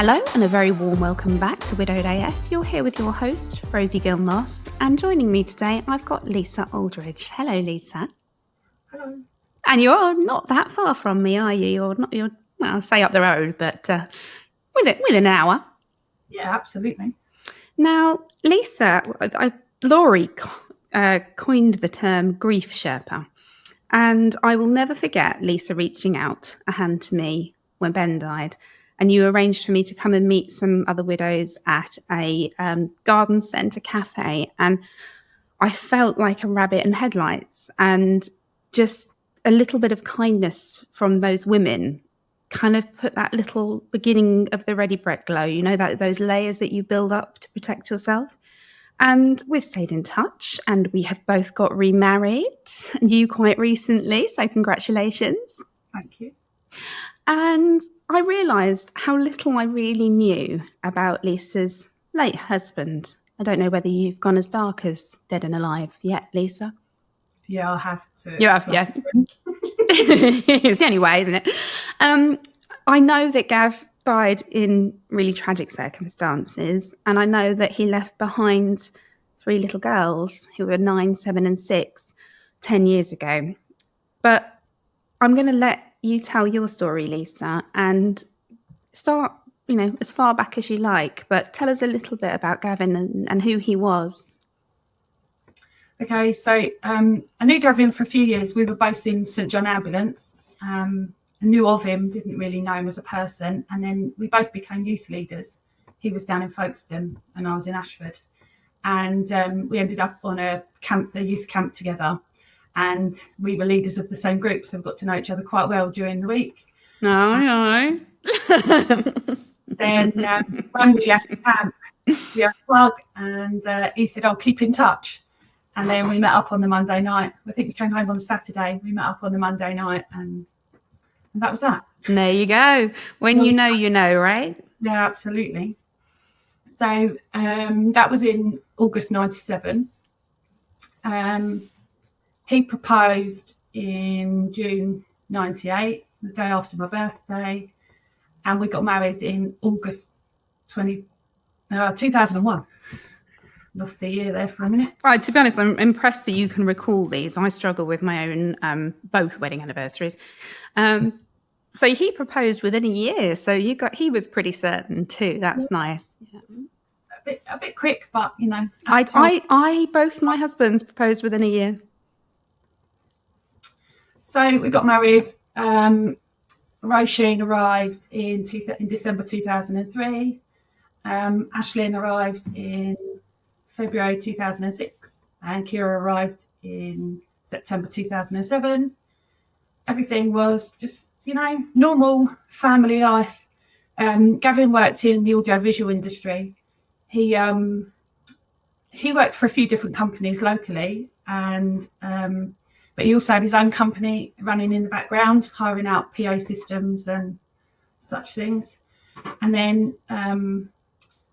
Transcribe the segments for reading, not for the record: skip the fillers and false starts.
Hello and a very warm welcome back to Widowed AF. You're here with your host, Rosie Gilmoss, and joining me today, I've got Lisa Aldridge. Hello, Lisa. Hello. And you're not that far from me, are you? You're well, I'll say up the road, but within an hour. Yeah, absolutely. Now, Lisa, Laurie coined the term grief Sherpa, and I will never forget Lisa reaching out a hand to me when Ben died. And you arranged for me to come and meet some other widows at a garden centre cafe. And I felt like a rabbit in headlights. And just a little bit of kindness from those women kind of put that little beginning of the ready bread glow, you know, those layers that you build up to protect yourself. And we've stayed in touch, and we have both got remarried, you quite recently. So congratulations. Thank you. And I realised how little I really knew about Lisa's late husband. I don't know whether you've gone as dark as Dead and Alive yet, Lisa. Yeah, I'll have to. You have, yeah. It's the only way, isn't it? I know that Gav died in really tragic circumstances, and I know that he left behind 3 little girls who were 9, 7 and 6 10 years ago. But I'm going to let you tell your story, Lisa, and start, as far back as you like, but tell us a little bit about Gavin and who he was. Okay, so I knew Gavin for a few years. We were both in St John Ambulance. I knew of him, didn't really know him as a person. And then we both became youth leaders. He was down in Folkestone and I was in Ashford. And we ended up on a youth camp together. And we were leaders of the same group, so we got to know each other quite well during the week. No. Then when we left camp, we had a plug, and he said, "I'll keep in touch." And then we met up on the Monday night. I think we trained home on the Saturday. We met up on the Monday night, and that was that. There you go. When you know, right? Yeah, absolutely. So that was in August '97. He proposed in June '98, the day after my birthday, and we got married in August 2001. Lost the year there for a minute. Right, to be honest, I'm impressed that you can recall these. I struggle with my own both wedding anniversaries. So he proposed within a year. So he was pretty certain too. That's nice. Yeah. A bit quick, but I both my husbands proposed within a year. So we got married. Roisin arrived in December 2003. Ashlyn arrived in February 2006, and Kira arrived in September 2007. Everything was just, normal family life. Gavin worked in the audiovisual industry. He worked for a few different companies locally, and but he also had his own company running in the background, hiring out PA systems and such things. And then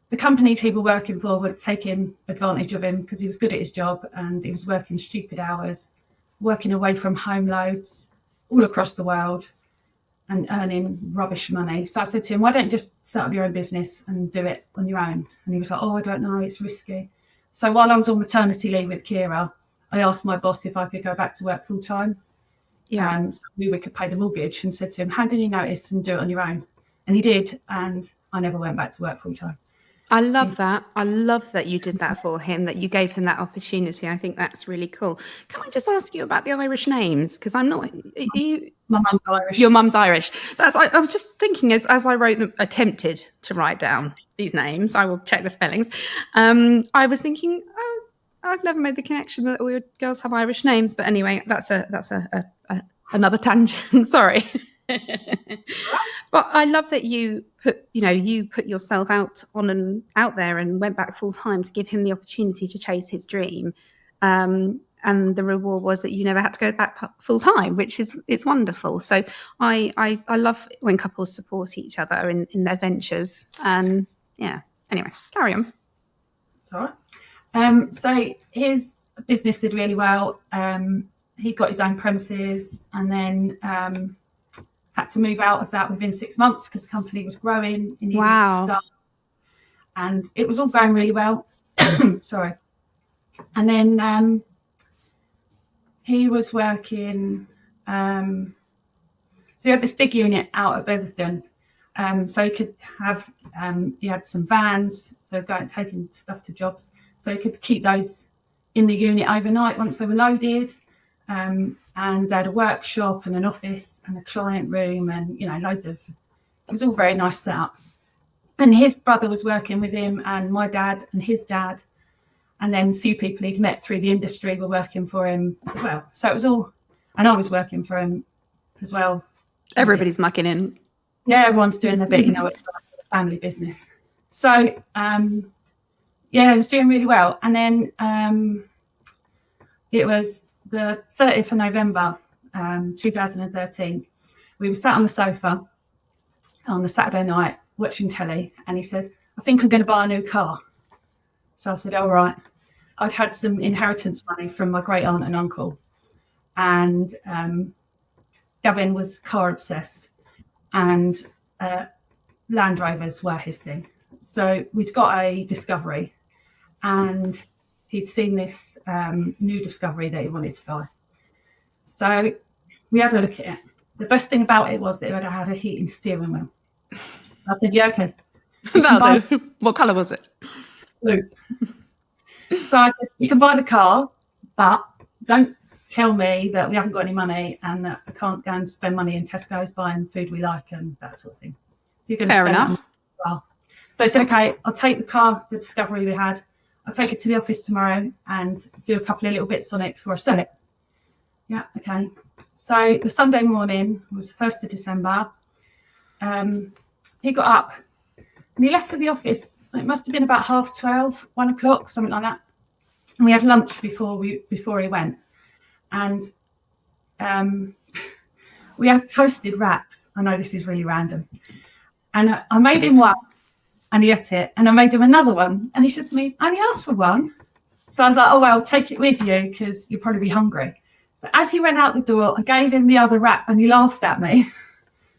the companies he was working for were taking advantage of him because he was good at his job and he was working stupid hours, working away from home loads all across the world and earning rubbish money. So I said to him, "Why don't you just set up your own business and do it on your own?" And he was like, "Oh, I don't know, it's risky." So while I was on maternity leave with Kira, I asked my boss if I could go back to work full time. Yeah. So we could pay the mortgage, and said to him, "Hand in your notice and do it on your own." And he did, and I never went back to work full time. I love that. I love that you did that for him, that you gave him that opportunity. I think that's really cool. Can I just ask you about the Irish names? Because I'm not. My mum's Irish. Your mum's Irish. I was just thinking as I wrote them, attempted to write down these names. I will check the spellings. I was thinking, I've never made the connection that all your girls have Irish names. But anyway, that's another tangent. Sorry. But I love that you put yourself out there and went back full time to give him the opportunity to chase his dream. And the reward was that you never had to go back full time, which it's wonderful. So I love when couples support each other in their ventures. Yeah. Anyway, carry on. It's all right. So his business did really well. He got his own premises, and then had to move out of that within 6 months because the company was growing. He needed Wow. staff, and it was all going really well. Sorry. And then he was working. So he had this big unit out at Beaversden. So he could have, he had some vans for going, taking stuff to jobs. So he could keep those in the unit overnight once they were loaded. And they had a workshop and an office and a client room and, you know, loads of, it was all very nice set up. And his brother was working with him, and my dad and his dad. And then a few people he'd met through the industry were working for him as well. So it was all, and I was working for him as well. Everybody's mucking in. Yeah, everyone's doing their bit, you know, it's like a family business. So, yeah, it was doing really well. And then it was the 30th of November, 2013. We were sat on the sofa on the Saturday night watching telly, and he said, I think I'm going to buy a new car. So I said, all right. I'd had some inheritance money from my great aunt and uncle, and Gavin was car obsessed, and Land Rovers were his thing. So we'd got a Discovery, and he'd seen this new Discovery that he wanted to buy. So we had a look at it. The best thing about it was that it had a heating steering wheel. I said, yeah, okay. What colour was it? Blue. So I said, you can buy the car, but don't tell me that we haven't got any money and that I can't go and spend money in Tesco's buying food we like and that sort of thing. You're going to Fair enough. Well. So I said, okay, I'll take the car, the Discovery we had. I'll take it to the office tomorrow and do a couple of little bits on it before I sell it. Yeah, okay. So the Sunday morning was the 1st of December. He got up and he left for the office. It must have been about 12:30, 1 o'clock, something like that. And we had lunch before he went. And we had toasted wraps. I know this is really random. And I made him one, and he ate it. And I made him another one. And he said to me, I only asked for one. So I was like, oh, well, take it with you because you'll probably be hungry. So as he went out the door, I gave him the other wrap, and he laughed at me.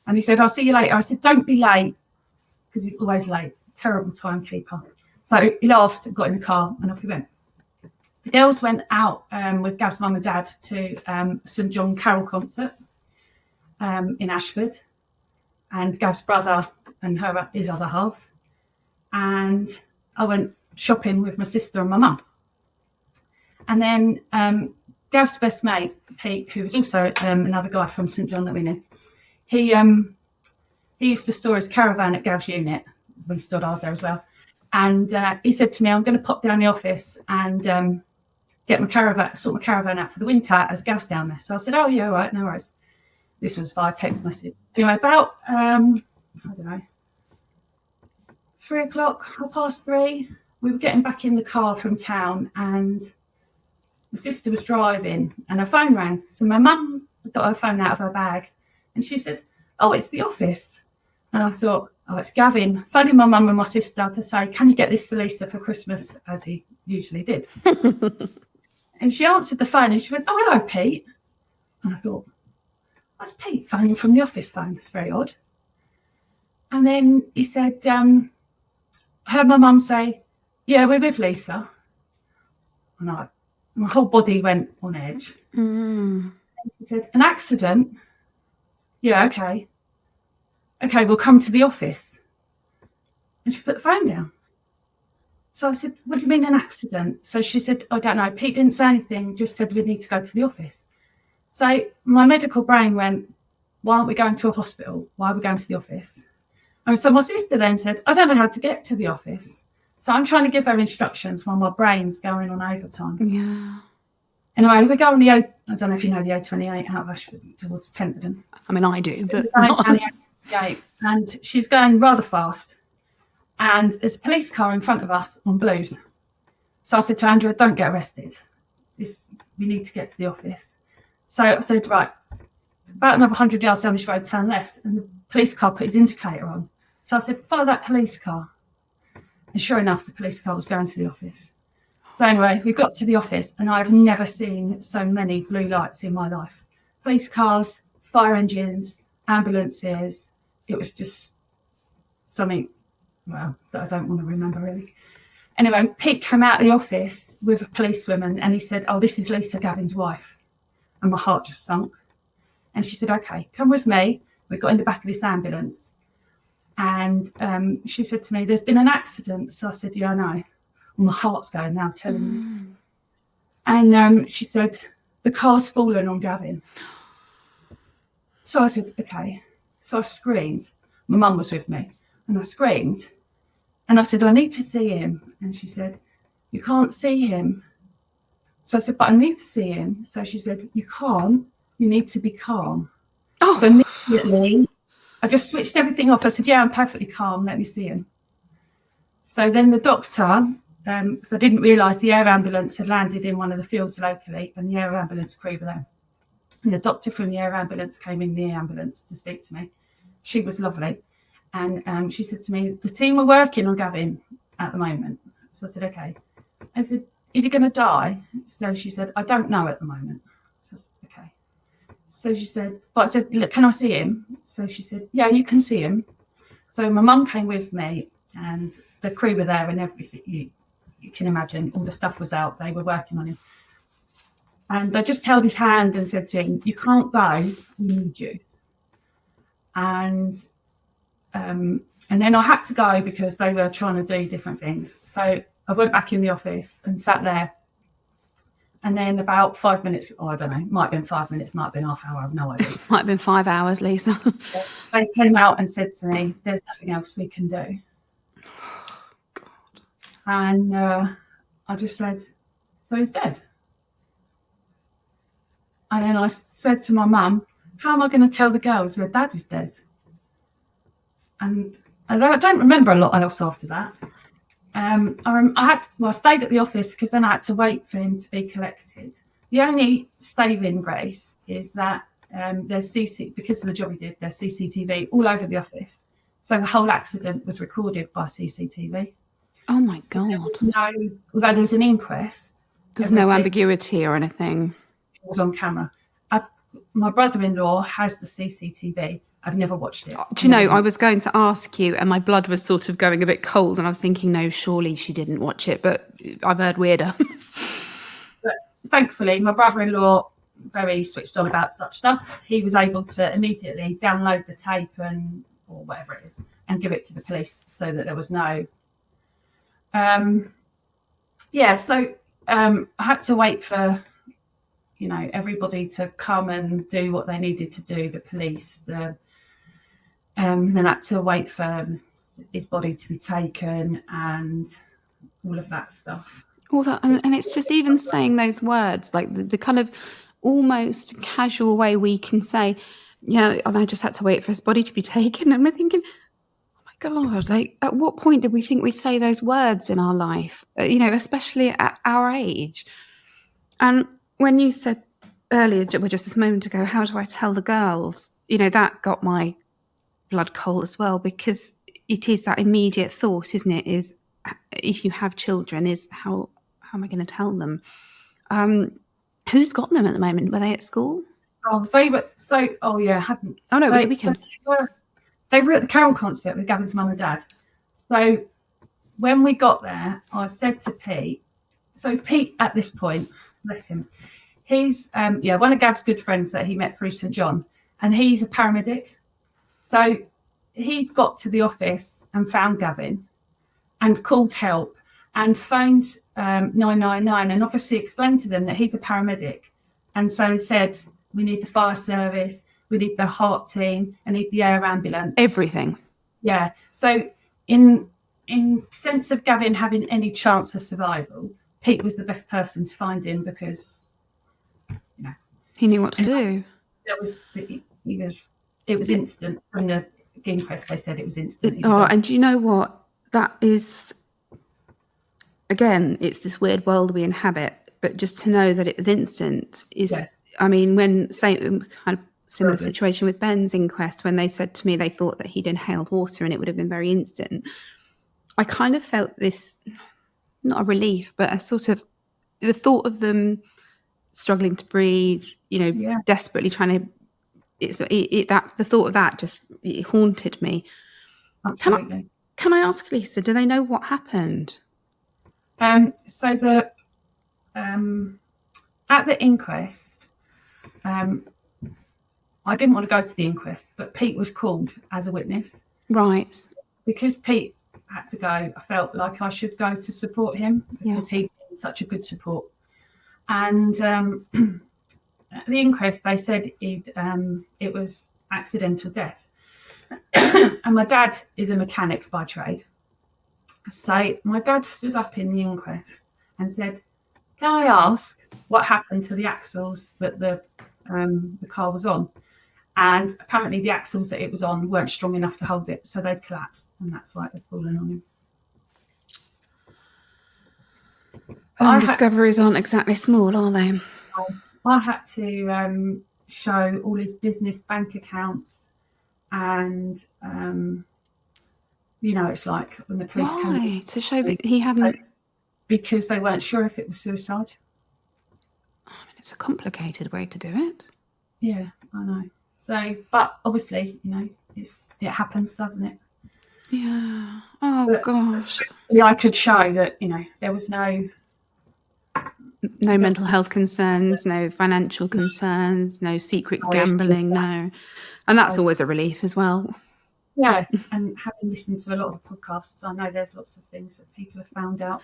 And he said, I'll see you later. I said, don't be late, because he's always late. Terrible timekeeper. So he laughed and got in the car, and off he went. The girls went out with Gav's mum and dad to St John Carol concert in Ashford, and Gav's brother and his other half. And I went shopping with my sister and my mum. And then Gav's best mate, Pete, who was also another guy from St John that we knew, he used to store his caravan at Gav's unit. We stored ours there as well. And he said to me, I'm going to pop down the office and get sort my caravan out for the winter as Gav's down there. So I said, oh, yeah, all right, no worries. This was via text message. Anyway, about, I don't know, 3 o'clock, 3:30, we were getting back in the car from town, and my sister was driving and her phone rang. So my mum got her phone out of her bag and she said, oh, it's the office. And I thought, oh, it's Gavin. Phoning my mum and my sister to say, can you get this for Lisa for Christmas, as he usually did. And she answered the phone and she went, oh, hello, Pete. And I thought, that's Pete phoning from the office phone. It's very odd. And then he said, I heard my mum say, yeah, we're with Lisa. And my whole body went on edge. Mm. He said, an accident? Yeah, okay. Okay, we'll come to the office. And she put the phone down. So I said, what do you mean an accident? So she said, I don't know. Pete didn't say anything, just said we need to go to the office. So my medical brain went, why aren't we going to a hospital? Why are we going to the office? And so my sister then said, I don't know how to get to the office. So I'm trying to give her instructions while my brain's going on overtime. Yeah. Anyway, we go on the I don't know if you know the A28 out of Ashford towards Tenterden. I mean, I do, but and she's going rather fast. And there's a police car in front of us on blues. So I said to Andrew, don't get arrested. We need to get to the office. So I said, right, about another 100 yards down this road, turn left. And the police car put his indicator on. So I said, follow that police car. And sure enough, the police car was going to the office. So anyway, we got to the office, and I've never seen so many blue lights in my life. Police cars, fire engines, ambulances. It was just something, well, that I don't want to remember really. Anyway, Pete came out of the office with a policewoman and he said, "Oh, this is Lisa, Gavin's wife." And my heart just sunk. And she said, "Okay, come with me." We got in the back of this ambulance. And she said to me, "There's been an accident." So I said, "Yeah, I know." And my heart's going now telling me. And she said, "The car's fallen on Gavin." So I said, "Okay." So I screamed. My mum was with me. And I screamed. And I said, "I need to see him." And she said, "You can't see him." So I said, "But I need to see him." So she said, "You can't. You need to be calm." Oh. So immediately, I just switched everything off. I said, "Yeah, I'm perfectly calm. Let me see him." So then the doctor, because I didn't realise the air ambulance had landed in one of the fields locally, and the air ambulance crew were there. And the doctor from the air ambulance came in the ambulance to speak to me. She was lovely. And she said to me, "The team are working on Gavin at the moment." So I said, "Okay." I said, "Is he going to die?" So she said, "I don't know at the moment." So I said, "Okay." So she said, but I said, "Look, can I see him?" So she said, "Yeah, you can see him." So my mum came with me and the crew were there and everything. You can imagine all the stuff was out. They were working on him. And I just held his hand and said to him, "You can't go, we need you." And then I had to go because they were trying to do different things. So I went back in the office and sat there. And then about 5 minutes, I don't know, might have been 5 minutes, might have been half hour, I have no idea. Might have been 5 hours, Lisa. They came out and said to me, "There's nothing else we can do." And I just said, "So he's dead." And then I said to my mum, "How am I going to tell the girls their dad is dead?" And I don't remember a lot else after that. I stayed at the office because then I had to wait for him to be collected. The only saving grace is that there's because of the job he did, there's CCTV all over the office. So the whole accident was recorded by CCTV. Oh my God. Although there's an inquest. There's no ambiguity or anything. It was on camera. My brother-in-law has the CCTV. I've never watched it. Do you know, I was going to ask you and my blood was sort of going a bit cold and I was thinking, no, surely she didn't watch it, but I've heard weirder. But thankfully, my brother-in-law, very switched on about such stuff, he was able to immediately download the tape or whatever it is and give it to the police so that there was no... So I had to wait for, everybody to come and do what they needed to do, the police, then had to wait for his body to be taken and all of that stuff. All that, and it's just even saying those words, like the kind of almost casual way we can say, "Yeah, and I just had to wait for his body to be taken." And we're thinking, oh my God, like at what point did we think we'd say those words in our life? Especially at our age. And when you said earlier, just this moment ago, how do I tell the girls? That got my blood cold as well, because it is that immediate thought, isn't it? Is if you have children, is how am I going to tell them? Who's got them at the moment? Were they at school? Oh, they were. So, oh yeah, hadn't. Oh no, it was the weekend. So they were at the Carol concert with Gavin's mum and dad. So when we got there, I said to Pete. So Pete, at this point, bless him, he's one of Gav's good friends that he met through St John, and he's a paramedic. So he got to the office and found Gavin and called help and phoned 999 and obviously explained to them that he's a paramedic. And so said, "We need the fire service, we need the heart team, I need the air ambulance." Everything. Yeah. So in sense of Gavin having any chance of survival, Pete was the best person to find him because, he knew what to do. It was instant. From the inquest, they said it was instant. And do you know what? That is, again, it's this weird world we inhabit, but just to know that it was instant is, yeah. I mean, when kind of similar situation with Ben's inquest, when they said to me they thought that he'd inhaled water and it would have been very instant, I kind of felt this, not a relief, but a sort of, the thought of them struggling to breathe, desperately trying to that the thought of that just it haunted me. Absolutely. Can I ask, Lisa, do they know what happened? So at the inquest, I didn't want to go to the inquest, but Pete was called as a witness. Right. Because Pete had to go, I felt like I should go to support him because he'd been such a good support. And at the inquest, they said it was accidental death. And my dad is a mechanic by trade. So my dad stood up in the inquest and said, "Can I ask what happened to the axles that the car was on?" And apparently the axles that it was on weren't strong enough to hold it, so they'd collapsed, and that's why it had fallen on him. Discoveries aren't exactly small, are they? I had to show all his business bank accounts, and it's like when the police came to show that he hadn't, because they weren't sure if it was suicide. I mean, it's a complicated way to do it. Yeah, I know. So, but obviously, it happens, doesn't it? Yeah. Oh, gosh. Yeah, I could show that, there was no mental health concerns, no financial concerns, no secret gambling, no. And that's always a relief as well. Yeah, and having listened to a lot of podcasts, I know there's lots of things that people have found out.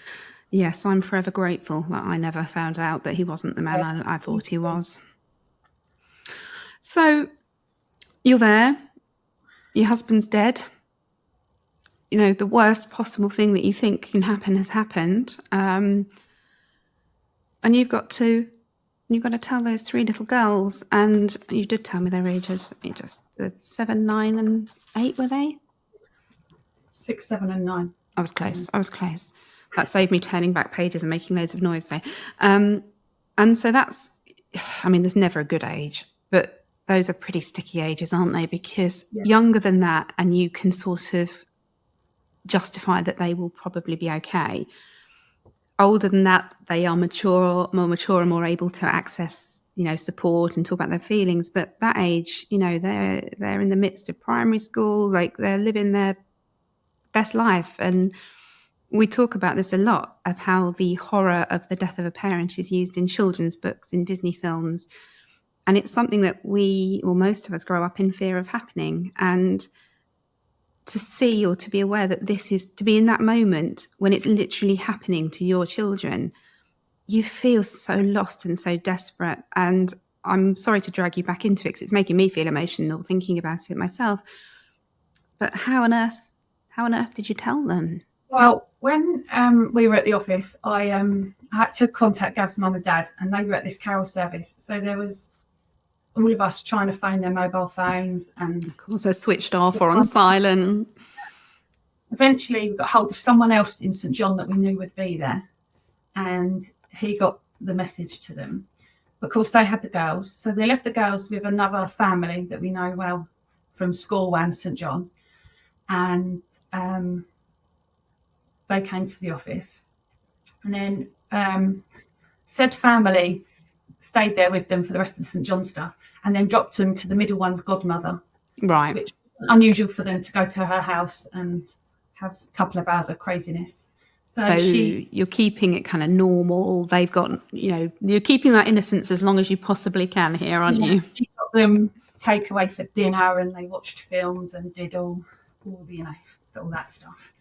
Yes, I'm forever grateful that I never found out that he wasn't the man I thought he was. So you're there, your husband's dead, the worst possible thing that you think can happen has happened, and you've got to tell those 3 little girls, and you did tell me their ages, just 7, 9 and 8, were they? 6, 7 and 9. I was close. That saved me turning back pages and making loads of noise there. And so that's, there's never a good age, but those are pretty sticky ages, aren't they? Because younger than that, and you can sort of justify that they will probably be okay. Older than that, they are more mature and more able to access, support and talk about their feelings. But that age, they're in the midst of primary school, like they're living their best life. And we talk about this a lot, of how the horror of the death of a parent is used in children's books, in Disney films. And it's something that most of us grow up in fear of happening. And to see or to be aware that this is, to be in that moment when it's literally happening to your children, you feel so lost and so desperate. And I'm sorry to drag you back into it because it's making me feel emotional thinking about it myself. But how on earth did you tell them? Well, when we were at the office, I had to contact Gav's mum and dad, and they were at this carol service. So there was all of us trying to phone their mobile phones, and of course they're switched off or on silent. Eventually we got hold of someone else in St John that we knew would be there, and he got the message to them. Of course, they had the girls, so they left the girls with another family that we know well from school and St John, and they came to the office, and then said family stayed there with them for the rest of the St John stuff, and then dropped them to the middle one's godmother. Right. Which was unusual for them to go to her house and have a couple of hours of craziness. So you're keeping it kind of normal. They've got, you're keeping that innocence as long as you possibly can here, aren't you? She got them takeaway for dinner, and they watched films and did all that stuff.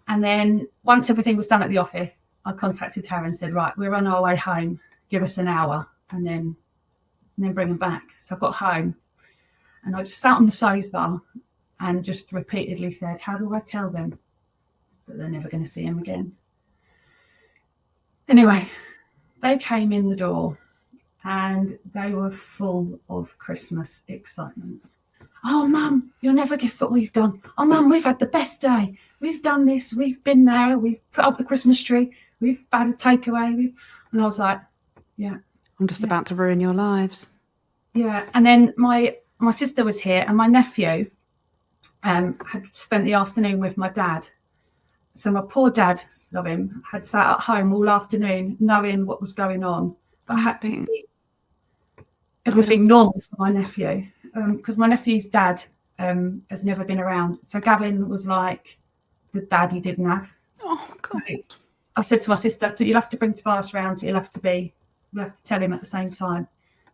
And then once everything was done at the office, I contacted her and said, right, we're on our way home. Give us an hour and then bring them back. So I got home and I just sat on the sofa and just repeatedly said, how do I tell them that they're never going to see him again? Anyway, they came in the door and they were full of Christmas excitement. Oh, Mum, you'll never guess what we've done. Oh, Mum, we've had the best day. We've done this. We've been there. We've put up the Christmas tree. We've had a takeaway. And I was like, yeah. I'm just about to ruin your lives. Yeah. And then my sister was here, and my nephew had spent the afternoon with my dad. So my poor dad, love him, had sat at home all afternoon knowing what was going on. But I had to keep everything normal for my nephew. because my nephew's dad has never been around. So Gavin was like the dad he didn't have. Oh, God. I said to my sister, so you'll have to bring Tobias around, we'll have to tell him at the same time.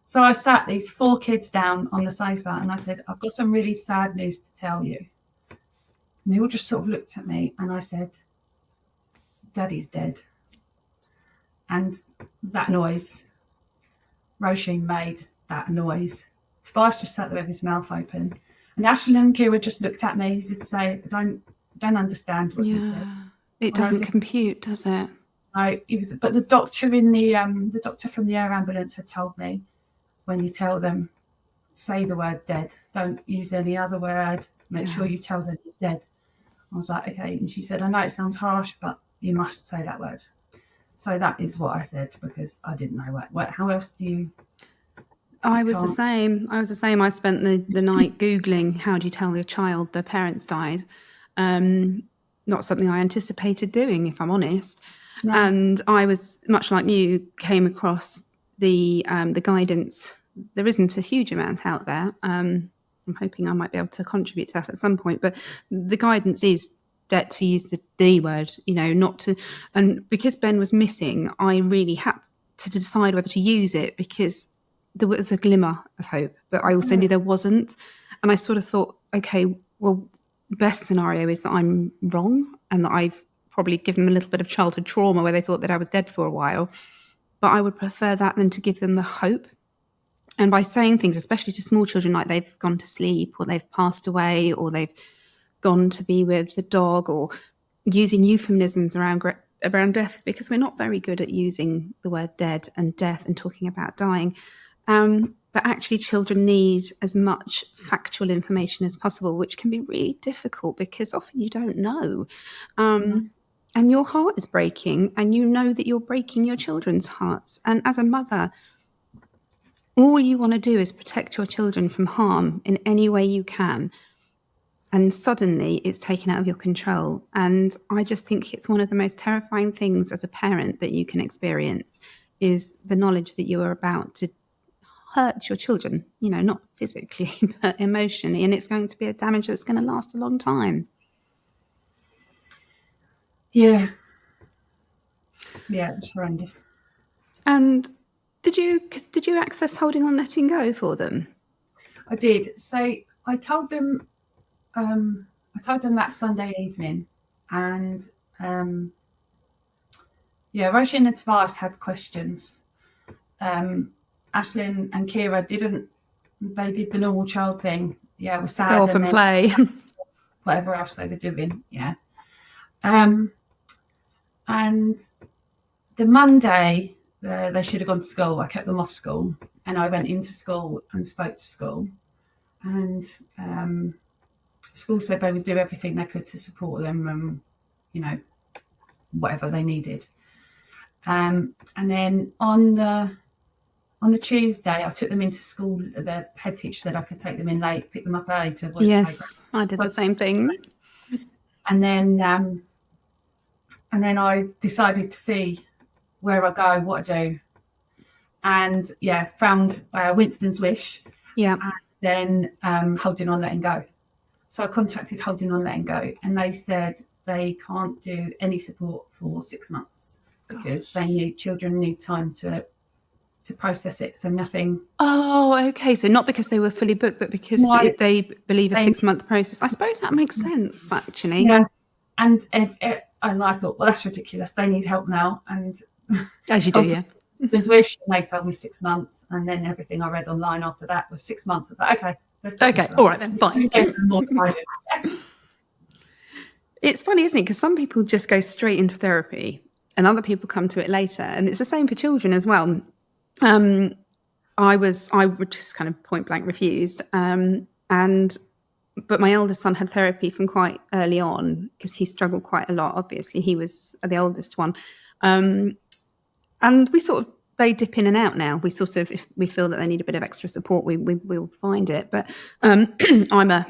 So I sat these 4 kids down on the sofa and I said, I've got some really sad news to tell you. And they all just sort of looked at me and I said, Daddy's dead. And that noise, Roisin made that noise. Tobias just sat there with his mouth open. And Ashley and Kira just looked at me as if to say, I don't understand what you said. It doesn't compute, does it? No, but the doctor the doctor from the air ambulance had told me, when you tell them, say the word dead. Don't use any other word. Make sure you tell them he's dead. I was like, okay. And she said, I know it sounds harsh, but you must say that word. So that is what I said, because I didn't know what. How else do you? I was the same. I spent the night Googling, how do you tell your child their parents died? Not something I anticipated doing, if I'm honest. No. And I was, much like you, came across the guidance. There isn't a huge amount out there. I'm hoping I might be able to contribute to that at some point. But the guidance is that to use the D word, not to. And because Ben was missing, I really had to decide whether to use it, because there was a glimmer of hope, but I also knew there wasn't. And I sort of thought, okay, well, best scenario is that I'm wrong and that I've probably given them a little bit of childhood trauma where they thought that I was dead for a while. But I would prefer that than to give them the hope. And by saying things, especially to small children, like they've gone to sleep or they've passed away or they've gone to be with the dog, or using euphemisms around death, because we're not very good at using the word dead and death and talking about dying. But actually children need as much factual information as possible, which can be really difficult because often you don't know. And your heart is breaking and you know that you're breaking your children's hearts. And as a mother, all you want to do is protect your children from harm in any way you can. And suddenly it's taken out of your control. And I just think it's one of the most terrifying things as a parent that you can experience, is the knowledge that you are about to hurt your children, not physically, but emotionally. And it's going to be a damage that's going to last a long time. Yeah. Yeah, it's horrendous. And did you access holding on, letting go for them? I did. So I told them that Sunday evening, and Roisin and Tobias had questions. Ashlyn and Kira didn't. They did the normal child thing. Yeah, was sad. Go off and play. Whatever else they were doing. Yeah. And the Monday, they should have gone to school. I kept them off school, and I went into school and spoke to school. And school said they would do everything they could to support them, whatever they needed. And then on the Tuesday, I took them into school. The head teacher said I could take them in late, pick them up early to avoid. Yes, I did the same thing. And then I decided to see where I go, what I do, and found Winston's Wish. Yeah. And then Holding On, Letting Go. So I contacted Holding On, Letting Go, and they said they can't do any support for 6 months because children need time to process it. So nothing. Oh, okay. So not because they were fully booked, but because they believe a 6-month process. I suppose that makes sense, actually. Yeah. And I thought, well, that's ridiculous. They need help now. And as you do, yeah. Winston's Wish, and they told me 6 months, and then everything I read online after that was 6 months. I was like, okay, all right then, fine. It's funny, isn't it? Because some people just go straight into therapy, and other people come to it later, and it's the same for children as well. I would just kind of point blank refused, but my eldest son had therapy from quite early on because he struggled quite a lot. Obviously, he was the oldest one. And they dip in and out now. We if we feel that they need a bit of extra support, we'll find it. But I'm a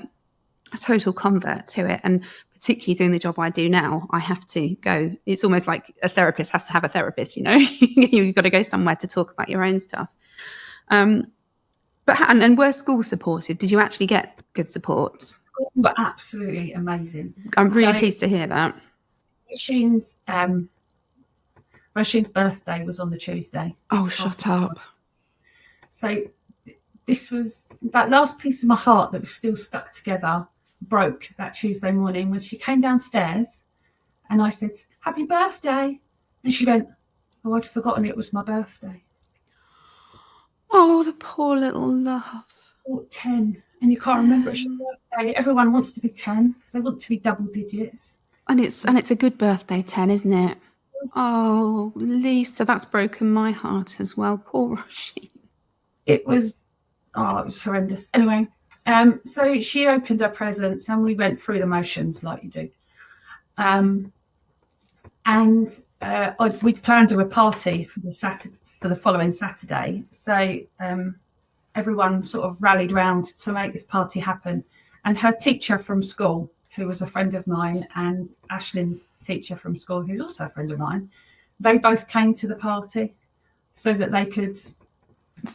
total convert to it. And particularly doing the job I do now, I have to go. It's almost like a therapist has to have a therapist, You've got to go somewhere to talk about your own stuff. But and were schools supportive? Did you actually get good support? But absolutely amazing. I'm really pleased to hear that. Roisin's birthday was on the Tuesday. Oh, shut up. So this was that last piece of my heart that was still stuck together broke that Tuesday morning when she came downstairs and I said, "Happy birthday." And she went, "Oh, I'd forgotten it was my birthday." Oh, the poor little love. 10, and you can't remember it's your birthday. Everyone wants to be 10 because they want to be double digits. And it's a good birthday, 10, isn't it? Oh, Lisa, that's broken my heart as well. Poor Rosie. It was horrendous. Anyway, so she opened her presents and we went through the motions like you do. We'd planned a party for the following Saturday. So everyone sort of rallied round to make this party happen. And her teacher from school, who was a friend of mine, and Ashlyn's teacher from school, who's also a friend of mine, they both came to the party so that they could.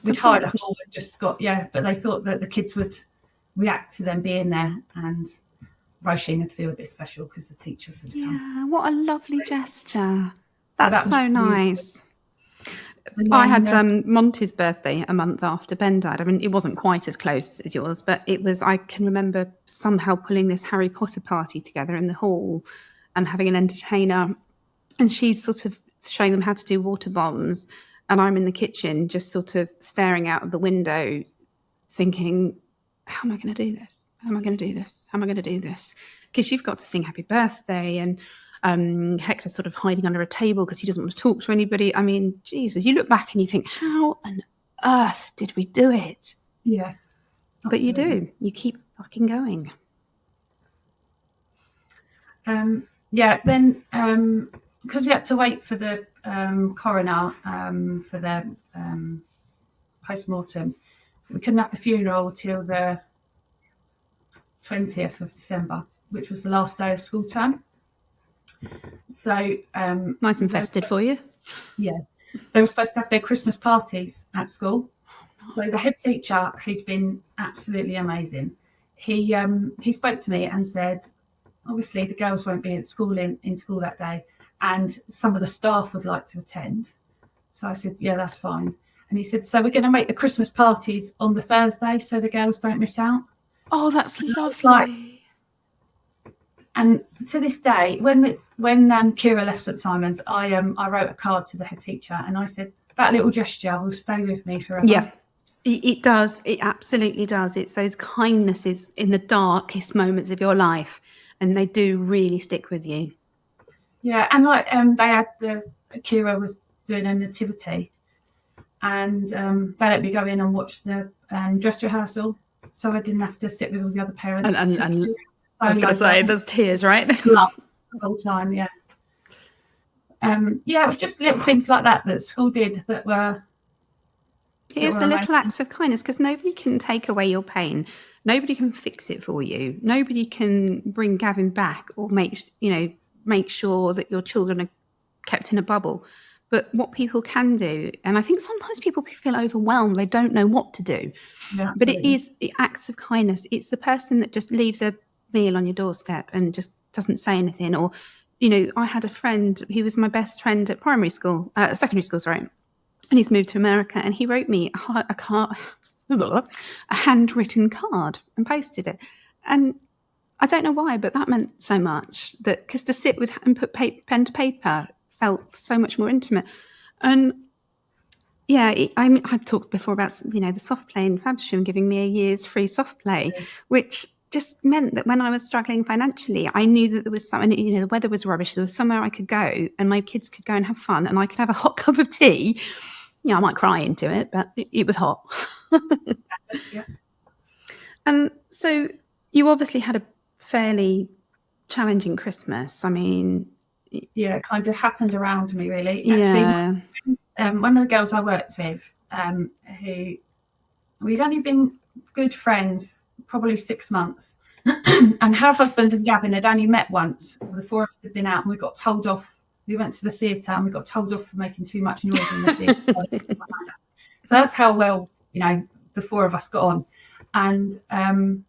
We'd hired a hall and just but they thought that the kids would react to them being there, and Roisin would feel a bit special because the teachers had come. Yeah, what a lovely gesture. That's so nice. I had Monty's birthday a month after Ben died. I mean, it wasn't quite as close as yours, but it was. I can remember somehow pulling this Harry Potter party together in the hall and having an entertainer, and she's sort of showing them how to do water bombs, and I'm in the kitchen just sort of staring out of the window thinking, how am I going to do this? How am I going to do this? How am I going to do this? Because you've got to sing happy birthday, and Hector's sort of hiding under a table because he doesn't want to talk to anybody. I mean, Jesus, you look back and you think, how on earth did we do it? Yeah. Absolutely. But you do. You keep fucking going. Then because we had to wait for the coroner for their post-mortem, we couldn't have the funeral till the 20th of December, which was the last day of school term. So nice and festive for you. Yeah, they were supposed to have their Christmas parties at school. So the head teacher, who'd been absolutely amazing, he spoke to me and said, obviously the girls won't be at school in school that day, and some of the staff would like to attend. So I said, yeah, that's fine. And he said, so we're going to make the Christmas parties on the Thursday so the girls don't miss out. Oh, that's lovely. And to this day, when Kira left St Simon's, I wrote a card to the head teacher and I said, that little gesture will stay with me forever. Yeah, it does. It absolutely does. It's those kindnesses in the darkest moments of your life, and they do really stick with you. Yeah, and like they had Kira was doing a nativity, and they let me go in and watch the dress rehearsal, so I didn't have to sit with all the other parents. And I was going to say, there's tears, right? Love the whole time, yeah. It was just little things like that school did that were. Here's the little acts of kindness, because nobody can take away your pain. Nobody can fix it for you. Nobody can bring Gavin back or make sure that your children are kept in a bubble. But what people can do, and I think sometimes people feel overwhelmed, they don't know what to do. Yeah, but it is acts of kindness. It's the person that just leaves a meal on your doorstep and just doesn't say anything. Or, I had a friend, he was my best friend at secondary school, and he's moved to America, and he wrote me a handwritten card and posted it. And I don't know why, but that meant so much, that because to sit with and put pen to paper felt so much more intimate. And yeah, I've talked before about the soft play in Faversham giving me a year's free soft play, which just meant that when I was struggling financially, I knew that there was something. The weather was rubbish. There was somewhere I could go, and my kids could go and have fun, and I could have a hot cup of tea. I might cry into it, but it was hot. Yeah. And so you obviously had a fairly challenging Christmas. I mean, yeah, it kind of happened around me, really. Yeah. Actually, one of the girls I worked with, who we'd only been good friends probably 6 months, and her husband and Gavin had only met once. The four of us had been out, and we got told off. We went to the theatre and we got told off for making too much noise in the theatre. So that's how well, the four of us got on. And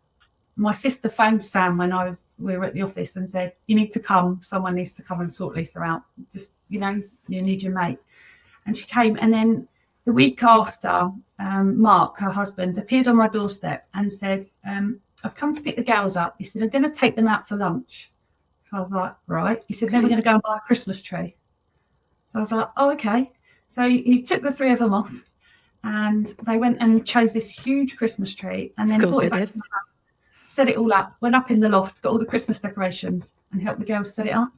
my sister phoned Sam when we were at the office and said, you need to come. Someone needs to come and sort Lisa out. Just, you need your mate. And she came. And then the week after, Mark, her husband, appeared on my doorstep and said, I've come to pick the girls up. He said, I'm going to take them out for lunch. So I was like, right. He said, then we're going to go and buy a Christmas tree. So I was like, oh, okay. So he took the three of them off and they went and chose this huge Christmas tree and then brought it back to the house, set it all up, went up in the loft, got all the Christmas decorations and helped the girls set it up.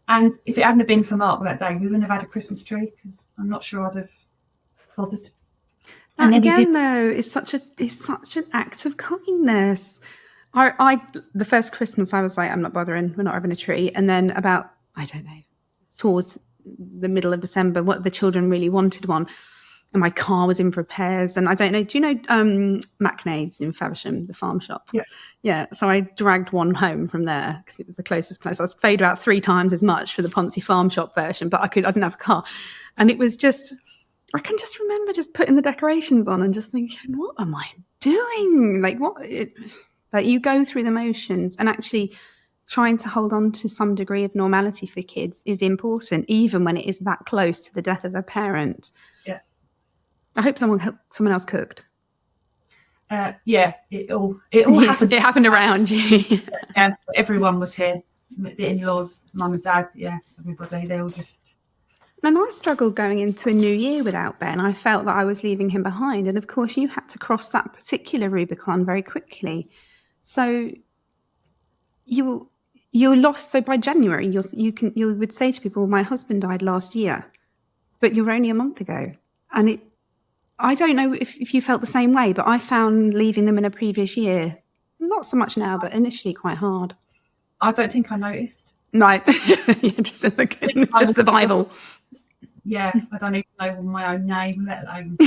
And if it hadn't have been for Mark that day, we wouldn't have had a Christmas tree because I'm not sure I'd have bothered. And again, though, it's such an act of kindness. The first Christmas, I was like, I'm not bothering. We're not having a tree. And then about, I don't know, towards the middle of December, what the children really wanted one. And my car was in repairs. And I don't know, do you know McNade's in Faversham, the farm shop? Yeah. Yeah. So I dragged one home from there because it was the closest place. I was paid about 3 times as much for the Ponzi farm shop version, but I didn't have a car. And it was just, I can just remember just putting the decorations on and just thinking, what am I doing? Like but you go through the motions, and actually trying to hold on to some degree of normality for kids is important, even when it is that close to the death of a parent. Yeah. I hope someone else cooked. Yeah, it all happened. It happened around you. Yeah, everyone was here. The in-laws, mum and dad, yeah, everybody. They all just. And I struggled going into a new year without Ben. I felt that I was leaving him behind. And of course, you had to cross that particular Rubicon very quickly. So you're lost. So by January, you would say to people, my husband died last year, but you're only a month ago. And I don't know if you felt the same way, but I found leaving them in a previous year, not so much now, but initially quite hard. I don't think I noticed. Right. Just survival. Yeah, I don't even know my own name, let alone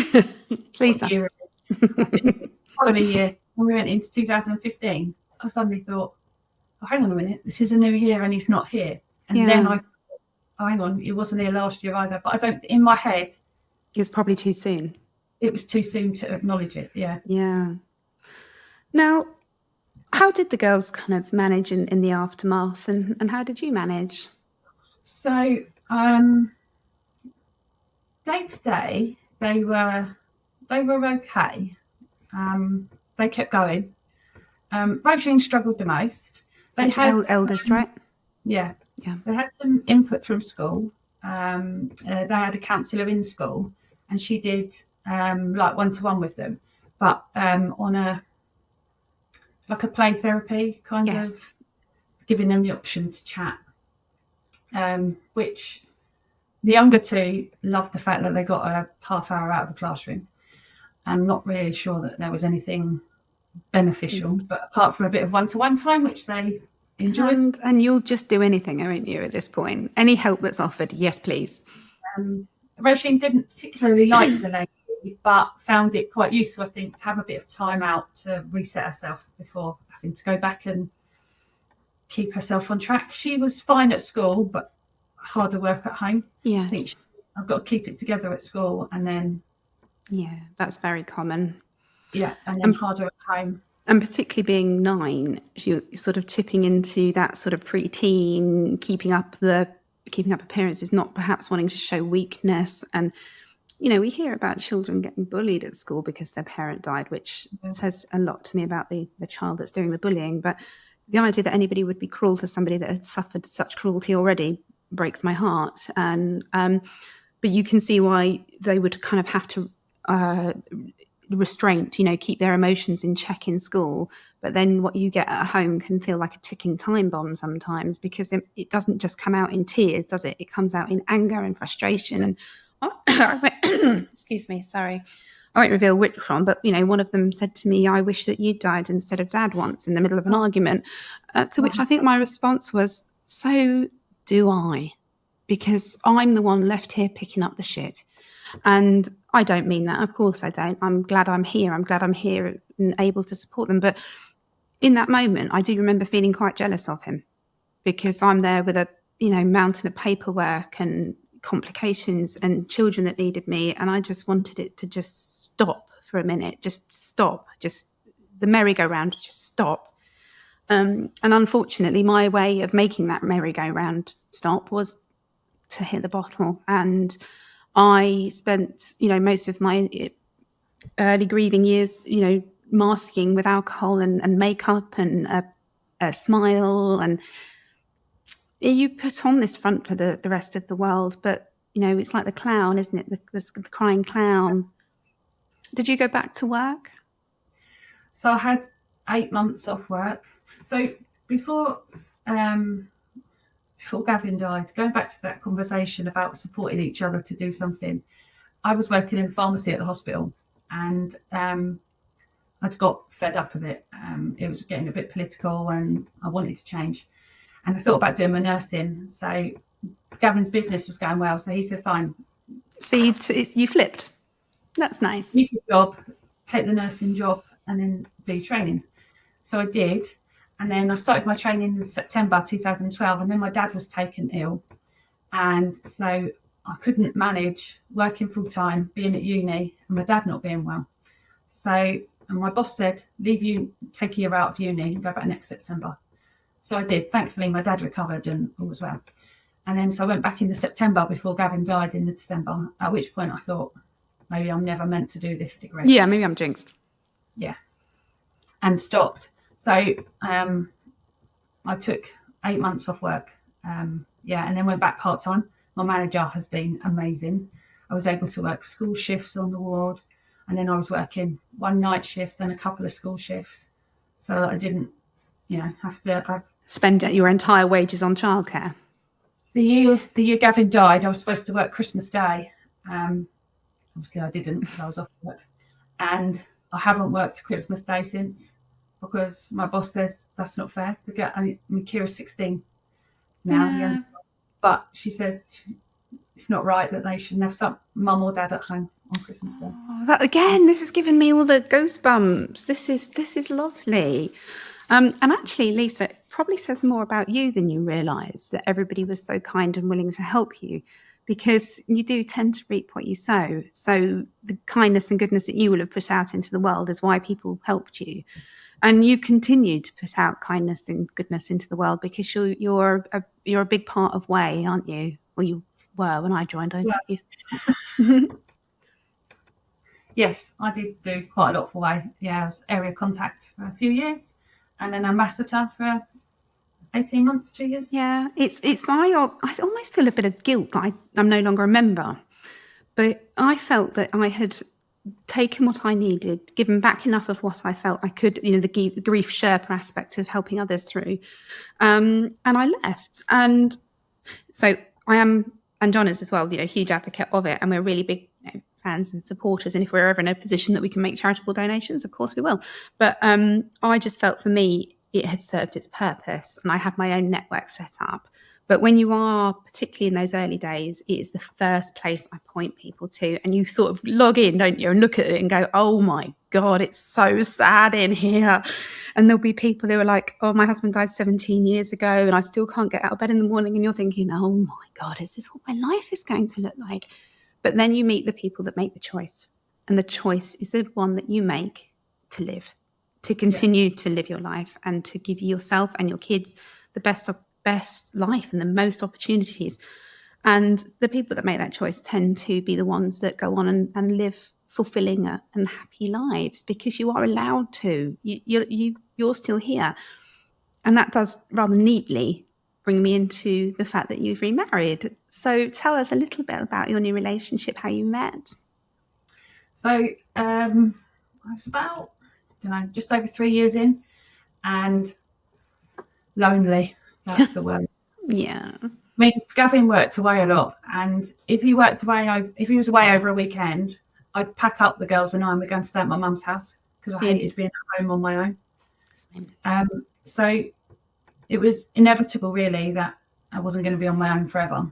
Please. Following year, when we went into 2015, I suddenly thought, oh, hang on a minute, this is a new year and he's not here. And then I thought, oh, hang on, he wasn't here last year either. But in my head, it was probably too soon. It was too soon to acknowledge it, yeah. Yeah. Now, how did the girls kind of manage in the aftermath, and how did you manage? So, day to day, they were okay. They kept going. Rosie struggled the most. They had eldest, right? Yeah. They had some input from school. They had a counsellor in school, and she did like one-to-one with them, but on a play therapy kind of, giving them the option to chat. Which the younger two loved the fact that they got a half hour out of the classroom. I'm not really sure that there was anything beneficial, but apart from a bit of one-to-one time, which they enjoyed. And you'll just do anything, aren't you, at this point? Any help that's offered, yes, please. Rosie didn't particularly like the lady, but found it quite useful, I think, to have a bit of time out to reset herself before having to go back and keep herself on track. She was fine at school, but harder work at home. Yes. I think I've got to keep it together at school, and then... Yeah, that's very common. Yeah, and then harder at home. And particularly being 9, you're sort of tipping into that sort of preteen, keeping up appearances, not perhaps wanting to show weakness. And, we hear about children getting bullied at school because their parent died, which says a lot to me about the child that's doing the bullying. But the idea that anybody would be cruel to somebody that had suffered such cruelty already breaks my heart. And but you can see why they would kind of have to restraint, keep their emotions in check in school. But then what you get at home can feel like a ticking time bomb sometimes, because it doesn't just come out in tears, does it? It comes out in anger and frustration. And excuse me, sorry, I won't reveal which from, but one of them said to me, I wish that you died instead of Dad once, in the middle of an argument, to which I think my response was, so do I, because I'm the one left here picking up the shit. And I don't mean that. Of course I don't. I'm glad I'm here. I'm glad I'm here and able to support them. But in that moment, I do remember feeling quite jealous of him, because I'm there with a, mountain of paperwork and complications and children that needed me. And I just wanted it to just stop for a minute, just stop, just the merry-go-round, just stop. And unfortunately, my way of making that merry-go-round stop was to hit the bottle. And I spent, most of my early grieving years, masking with alcohol and makeup and a smile, and you put on this front for the rest of the world, but it's like the clown, isn't it? The crying clown. Did you go back to work? So I had 8 months off work. So before Gavin died, going back to that conversation about supporting each other to do something, I was working in pharmacy at the hospital, and I'd got fed up of it. It was getting a bit political and I wanted to change. And I thought about doing my nursing. So Gavin's business was going well. So he said, fine. So you flipped. That's nice. Leave your job, take the nursing job, and then do training. So I did. And then I started my training in September 2012. And then my dad was taken ill. And so I couldn't manage working full time, being at uni, and my dad not being well. So and my boss said, take a year out of uni and go back next September. So I did. Thankfully, my dad recovered and all was well. And then so I went back in the September before Gavin died in the December, at which point I thought, maybe I'm never meant to do this degree. Yeah, maybe I'm jinxed. Yeah. And stopped. So I took 8 months off work. And then went back part-time. My manager has been amazing. I was able to work school shifts on the ward. And then I was working one night shift and a couple of school shifts. So I didn't, have to spend your entire wages on childcare. The year Gavin died, I was supposed to work Christmas Day. Obviously I didn't because I was off work. And I haven't worked Christmas Day since because my boss says that's not fair. Kira's 16 now. Yeah. But she says it's not right that they shouldn't have some mum or dad at home on Christmas Day. This has given me all the goosebumps. This is lovely. And actually, Lisa, it probably says more about you than you realise that everybody was so kind and willing to help you, because you do tend to reap what you sow. So the kindness and goodness that you will have put out into the world is why people helped you. And you've continued to put out kindness and goodness into the world because you're a big part of Way, aren't you? Well, you were when I joined. Yes, I did do quite a lot for Way. Yeah, I was area contact for a few years. And then ambassador for 18 months, 2 years. Yeah, I almost feel a bit of guilt that I'm no longer a member. But I felt that I had taken what I needed, given back enough of what I felt I could, the grief Sherpa aspect of helping others through. And I left. And so I am, and John is as well, huge advocate of it. And we're really big fans and supporters, and if we're ever in a position that we can make charitable donations, of course we will. But I just felt for me it had served its purpose, and I had my own network set up. But when you are, particularly in those early days, it is the first place I point people to, and you sort of log in, don't you, and look at it and go, oh my God, it's so sad in here. And there'll be people who are like, oh, my husband died 17 years ago and I still can't get out of bed in the morning. And you're thinking, oh my God, is this what my life is going to look like? But then you meet the people that make the choice. And the choice is the one that you make to live, to continue to live your life and to give yourself and your kids the best life and the most opportunities. And the people that make that choice tend to be the ones that go on and live fulfilling and happy lives, because you are allowed to. You're still here. And that does rather neatly bring me into the fact that you've remarried. So tell us a little bit about your new relationship, how you met. So I was about, just over 3 years in, and lonely, that's the word. Yeah. I mean, Gavin worked away a lot, and if he was away over a weekend, I'd pack up the girls and I and we'd go and stay at my mum's house because I hated being at home on my own. So it was inevitable, really, that I wasn't going to be on my own forever.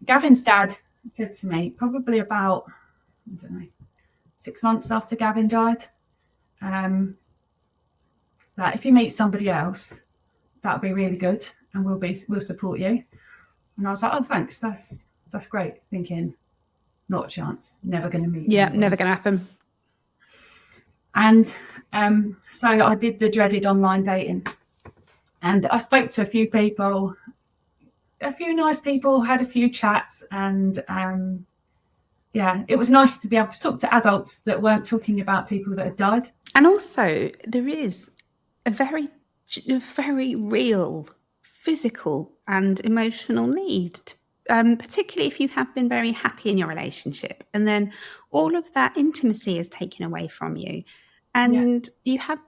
Gavin's dad said to me, probably about, 6 months after Gavin died, that if you meet somebody else, that'll be really good, and we'll support you. And I was like, oh, thanks, that's great. Thinking, not a chance, never going to meet. Yeah, anybody. never going to happen. And so I did the dreaded online dating, and I spoke to a few people, a few nice people, had a few chats, and it was nice to be able to talk to adults that weren't talking about people that had died. And also, there is a very real physical and emotional need, particularly if you have been very happy in your relationship, and then all of that intimacy is taken away from you, and you have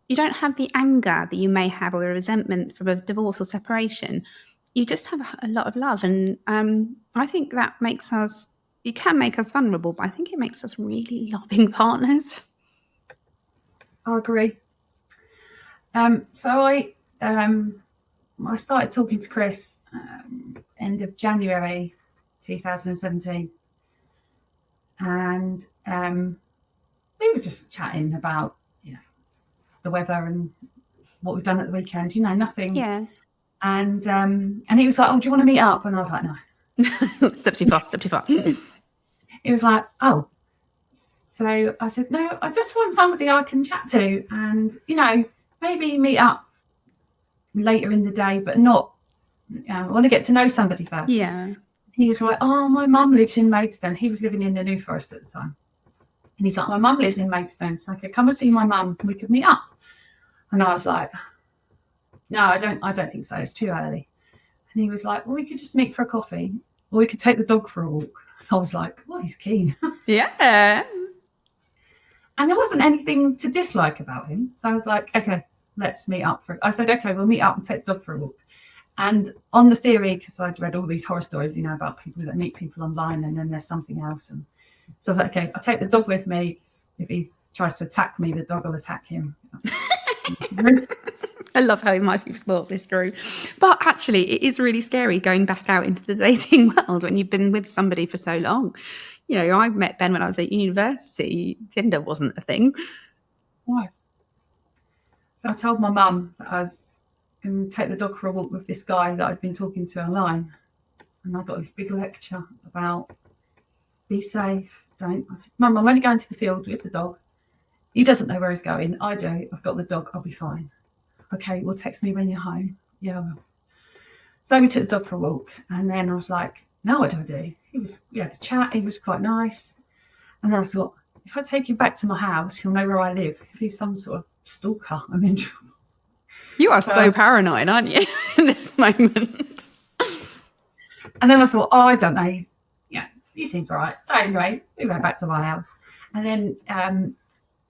you don't have the anger that you may have or the resentment from a divorce or separation. You just have a lot of love, and I think that it can make us vulnerable, but I think it makes us really loving partners. I agree. So I started talking to Chris end of January 2017, and we were just chatting about the weather and what we've done at the weekend. Nothing. Yeah. And he was like, "Oh, do you want to meet up?" And I was like, "No." Step too far. He was like, "Oh." So I said, "No, I just want somebody I can chat to, and maybe meet up later in the day, but not. I want to get to know somebody first." Yeah. He was like, "Oh, my mum lives in Maidstone." He was living in the New Forest at the time, and he's like, "My mum lives in Maidstone, so I could come and see my mum. We could meet up." And I was like, "No, I don't think so. It's too early." And he was like, "Well, we could just meet for a coffee, or we could take the dog for a walk." I was like, "Well, he's keen." Yeah. And there wasn't anything to dislike about him. So I was like, "Okay, let's meet up I said, "Okay, we'll meet up and take the dog for a walk." And on the theory, because I'd read all these horror stories, about people that meet people online and then there's something else. And so I was like, "Okay, I'll take the dog with me. If he tries to attack me, the dog will attack him." I love how much you've thought this through. But actually, it is really scary going back out into the dating world when you've been with somebody for so long. I met Ben when I was at university. Tinder wasn't a thing. Why? So I told my mum that I was going to take the dog for a walk with this guy that I'd been talking to online. And I got this big lecture about be safe, don't. I said, "Mum, I'm only going to the field with the dog. He doesn't know where he's going. I do. I've got the dog. I'll be fine." "Okay, well, text me when you're home." "Yeah, I will." So we took the dog for a walk, and then I was like, "Now what do I do?" We had a chat. He was quite nice. And then I thought, if I take him back to my house, he'll know where I live. If he's some sort of stalker, I'm in trouble. You are so paranoid, aren't you, in this moment? And then I thought, I don't know. He seems all right. So anyway, we went back to my house. And then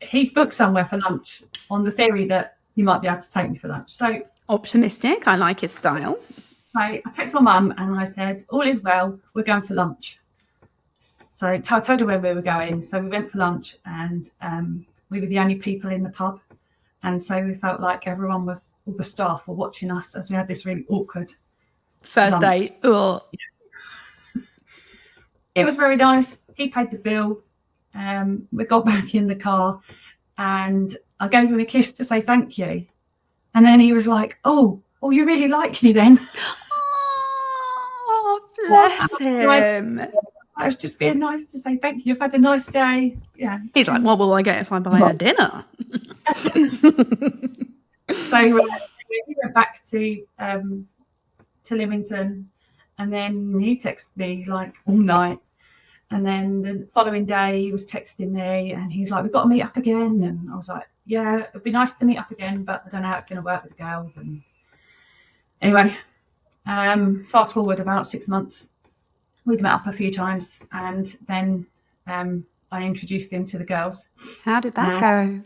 he booked somewhere for lunch on the theory that he might be able to take me for lunch. So optimistic. I like his style. So I texted my mum and I said, "All is well. We're going for lunch." So I told her where we were going. So we went for lunch, and we were the only people in the pub. And so we felt like all the staff were watching us as we had this really awkward first date. Ugh. It was very nice. He paid the bill. We got back in the car and I gave him a kiss to say thank you. And then he was like, "Oh, you really like me then?" Oh, bless him. I was just being nice to say thank you. I've had a nice day. Yeah. He's like, "What will I get if I buy her dinner?" So we went back to Lymington, and then he texted me like all night. And then the following day he was texting me and he's like, "We've got to meet up again." And I was like, "Yeah, it'd be nice to meet up again, but I don't know how it's going to work with the girls." And anyway, fast forward about 6 months, we'd met up a few times, and then I introduced him to the girls. How did that go?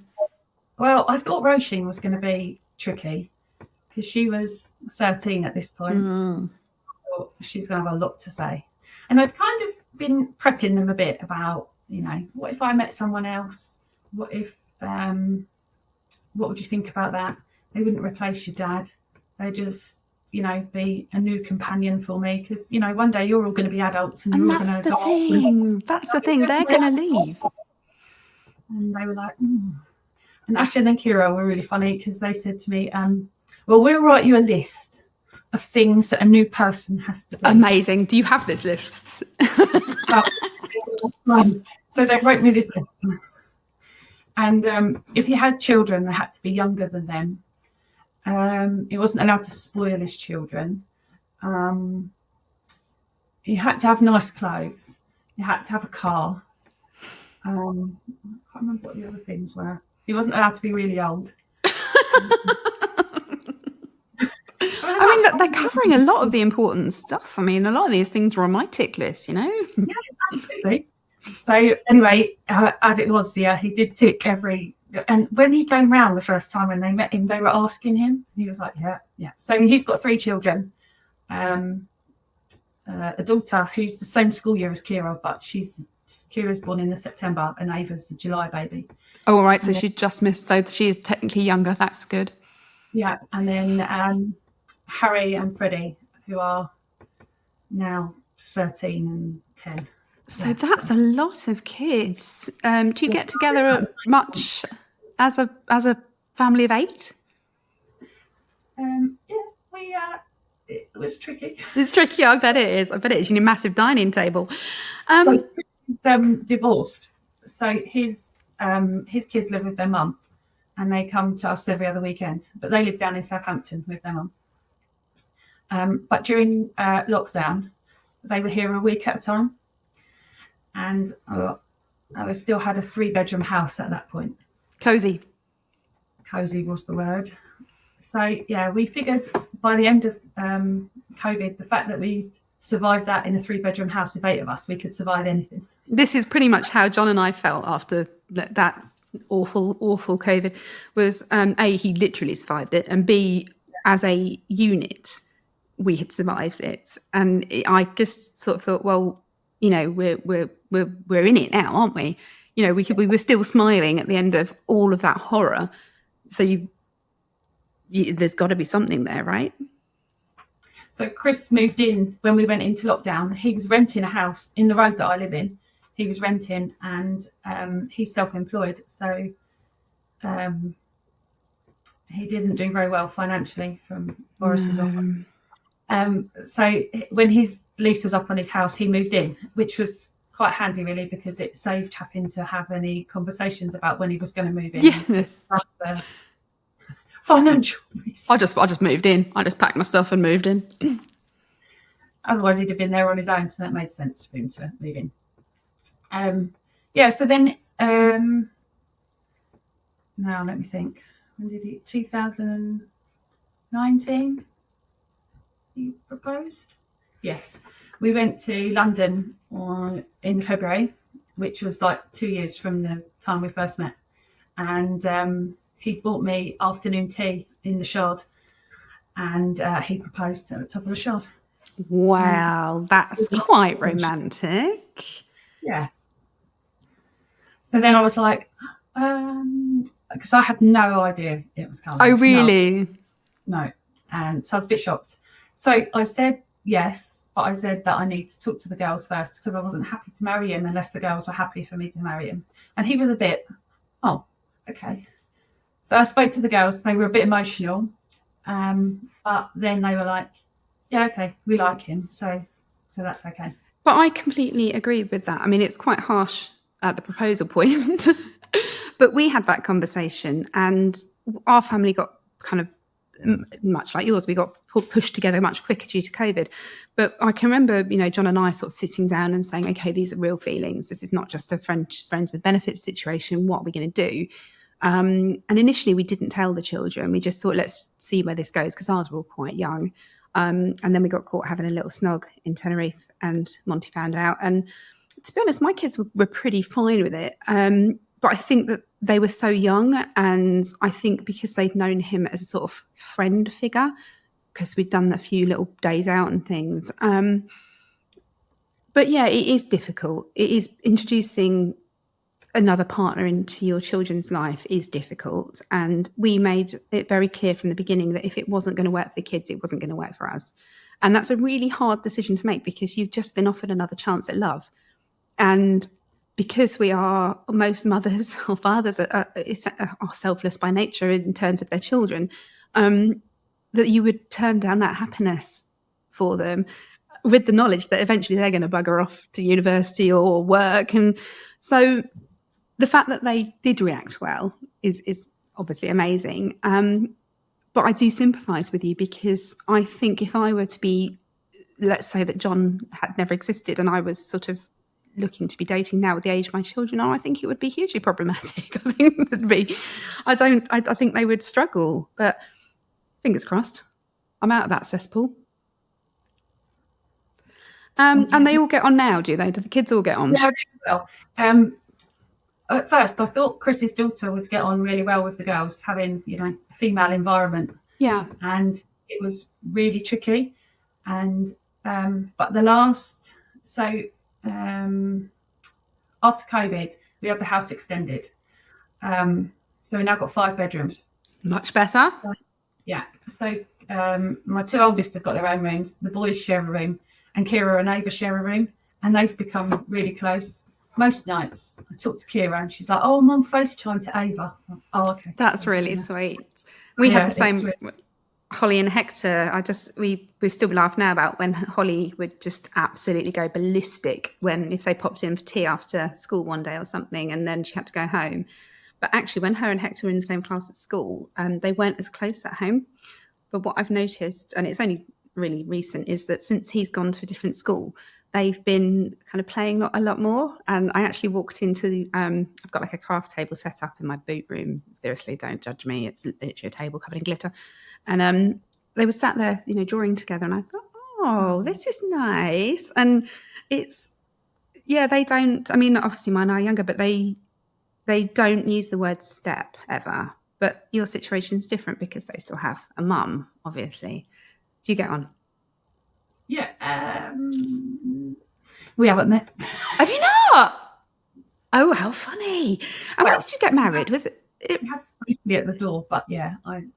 Well, I thought Rosie was going to be tricky because she was 13 at this point. I thought she's going to have a lot to say. And I'd kind of been prepping them a bit about, what if I met someone else? What if, what would you think about that? They wouldn't replace your dad. They just, be a new companion for me. Because, one day you're all going to be adults. And you're that's the thing. That's the thing. They're going to leave. And they were like, And Ashley and Kira were really funny because they said to me, "Well, we'll write you a list of things that a new person has to do." Amazing. Do you have this list? So they wrote me this list. And if he had children, they had to be younger than them. He wasn't allowed to spoil his children. He had to have nice clothes. He had to have a car. I can't remember what the other things were. He wasn't allowed to be really old. I mean, they're covering a lot of the important stuff. I mean, a lot of these things were on my tick list, you know? Yeah, absolutely. So anyway, as it was, yeah, he did tick every... And when he came round the first time when they met him, they were asking him. He was like, yeah. So he's got 3 children. A daughter who's the same school year as Kira, but Kira's born in the September and Ava's a July baby. Oh, all right. So she just missed. So she is technically younger. That's good. Yeah. And then Harry and Freddie, who are now 13 and 10. So that's a lot of kids. Do you get together much as a family of 8? Yeah, it was tricky. It's tricky. I bet it is. You need a massive dining table. He's divorced, so his kids live with their mum, and they come to us every other weekend. But they live down in Southampton with their mum. But during lockdown, they were here a week at a time, and I still had a 3-bedroom house at that point. Cozy Was the word. So yeah, we figured by the end of COVID, the fact that we survived that in a 3-bedroom house with 8 of us, we could survive anything. This is pretty much how John and I felt after that awful COVID. Was A, he literally survived it, and B, as a unit, we had survived it. And I just sort of thought, well, you know, we're in it now, aren't we? You know, we were still smiling at the end of all of that horror. So there's got to be something there, right? So Chris moved in when we went into lockdown. He was renting a house in the road that I live in. He was renting, and he's self-employed. So he didn't do very well financially from Boris's offer. So when his lease was up on his house, he moved in, which was quite handy really, because it saved having to have any conversations about when he was going to move in. Yeah. Financial reasons. I just moved in. I just packed my stuff and moved in. Otherwise he'd have been there on his own, so that made sense for him to move in. So then now let me think. When did he 2019 he proposed? Yes. We went to London in February, which was like 2 years from the time we first met. And he bought me afternoon tea in the Shard, and he proposed at the top of the Shard. Wow, that's quite romantic. Yeah. So then I was like, because I had no idea it was coming. Oh, really? No. And so I was a bit shocked. So I said yes, but I said that I need to talk to the girls first, because I wasn't happy to marry him unless the girls were happy for me to marry him. And he was a bit, oh, okay. So I spoke to the girls. They were a bit emotional. But then they were like, yeah, okay, we like him. So that's okay. But I completely agree with that. I mean, it's quite harsh at the proposal point. But we had that conversation, and our family got kind of much like yours. We got pushed together much quicker due to COVID. But I can remember, you know, John and I sort of sitting down and saying, okay, these are real feelings. This is not just a friends with benefits situation. What are we going to do? And initially we didn't tell the children. We just thought, let's see where this goes, because ours were all quite young. And then we got caught having a little snog in Tenerife, and Monty found out. And to be honest, my kids were pretty fine with it. But I think that they were so young, and I think because they'd known him as a sort of friend figure, because we'd done a few little days out and things. But yeah, it is difficult. It is introducing another partner into your children's life is difficult. And we made it very clear from the beginning that if it wasn't going to work for the kids, it wasn't going to work for us. And that's a really hard decision to make, because you've just been offered another chance at love. And because most mothers or fathers are selfless by nature in terms of their children, that you would turn down that happiness for them with the knowledge that eventually they're going to bugger off to university or work. And so the fact that they did react well is obviously amazing. But I do sympathise with you, because I think if I were to be, let's say that John had never existed and I was sort of looking to be dating now with the age my children are, I think it would be hugely problematic. I think it'd be, I think they would struggle, but fingers crossed. I'm out of that cesspool. And they all get on now, do they? Do the kids all get on? Yeah, well. At first, I thought Chris's daughter would get on really well with the girls, having, you know, a female environment. Yeah. And it was really tricky. And but the last, so after COVID, we had the house extended. So we now got 5 bedrooms. Much better. Yeah. So my 2 oldest have got their own rooms. The boys share a room, and Kira and Ava share a room, and they've become really close. Most nights I talk to Kira and she's like, "Oh, Mum FaceTime to Ava." Oh, okay. That's really sweet. We had the same. Holly and Hector, we still laugh now about when Holly would just absolutely go ballistic if they popped in for tea after school one day or something, and then she had to go home. But actually, when her and Hector were in the same class at school, they weren't as close at home. But what I've noticed, and it's only really recent, is that since he's gone to a different school, they've been kind of playing a lot more. And I actually walked into I've got like a craft table set up in my boot room. Seriously, don't judge me. It's literally a table covered in glitter. And they were sat there, you know, drawing together. And I thought, oh, this is nice. And it's, yeah, they don't, I mean, obviously mine are younger, but they don't use the word step ever. But your situation's different because they still have a mum, obviously. Do you get on? Yeah. We haven't met. Have you not? Oh, how funny. And when did you get married? Was it? We had briefly at the door, but yeah, And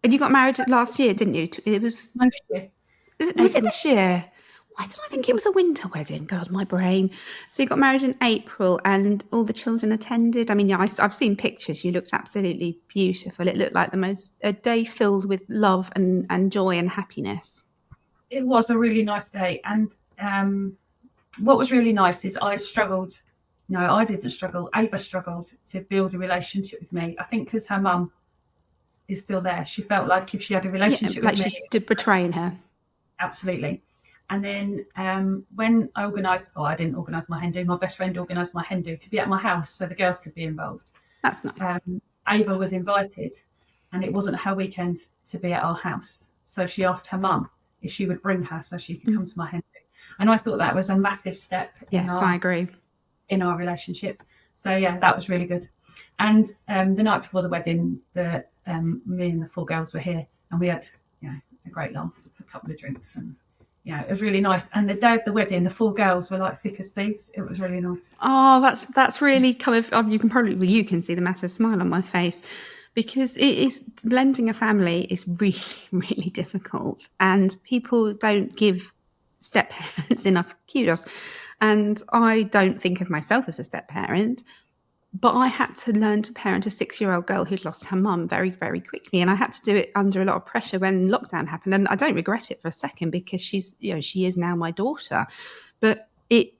you got married last year, didn't you? It was next year. Was it this year? Why did I think it was a winter wedding? God, my brain. So you got married in April and all the children attended. I mean, yeah, I've seen pictures. You looked absolutely beautiful. It looked like a day filled with love and joy and happiness. It was a really nice day. And what was really nice is I struggled. No, I didn't struggle. Ava struggled to build a relationship with me. I think because her mum is still there. She felt like if she had a relationship with me. Like she's betraying her. Absolutely. And then when I organised, I didn't organise my hen do, my best friend organised my hen do to be at my house so the girls could be involved. That's nice. Ava was invited and it wasn't her weekend to be at our house. So she asked her mum if she would bring her so she could come to my hen do. And I thought that was a massive step. Yes, I agree. In our relationship. So yeah, that was really good. And the night before the wedding, me and the 4 girls were here and we had a great laugh, a couple of drinks, and it was really nice. And the day of the wedding, the 4 girls were like thick as thieves. It was really nice. Oh, that's really kind of, you can see the massive smile on my face, because it is, blending a family is really, really difficult, and people don't give step parents enough kudos. And I don't think of myself as a step parent, but I had to learn to parent a 6-year-old girl who'd lost her mum very, very quickly. And I had to do it under a lot of pressure when lockdown happened. And I don't regret it for a second, because she is now my daughter. But it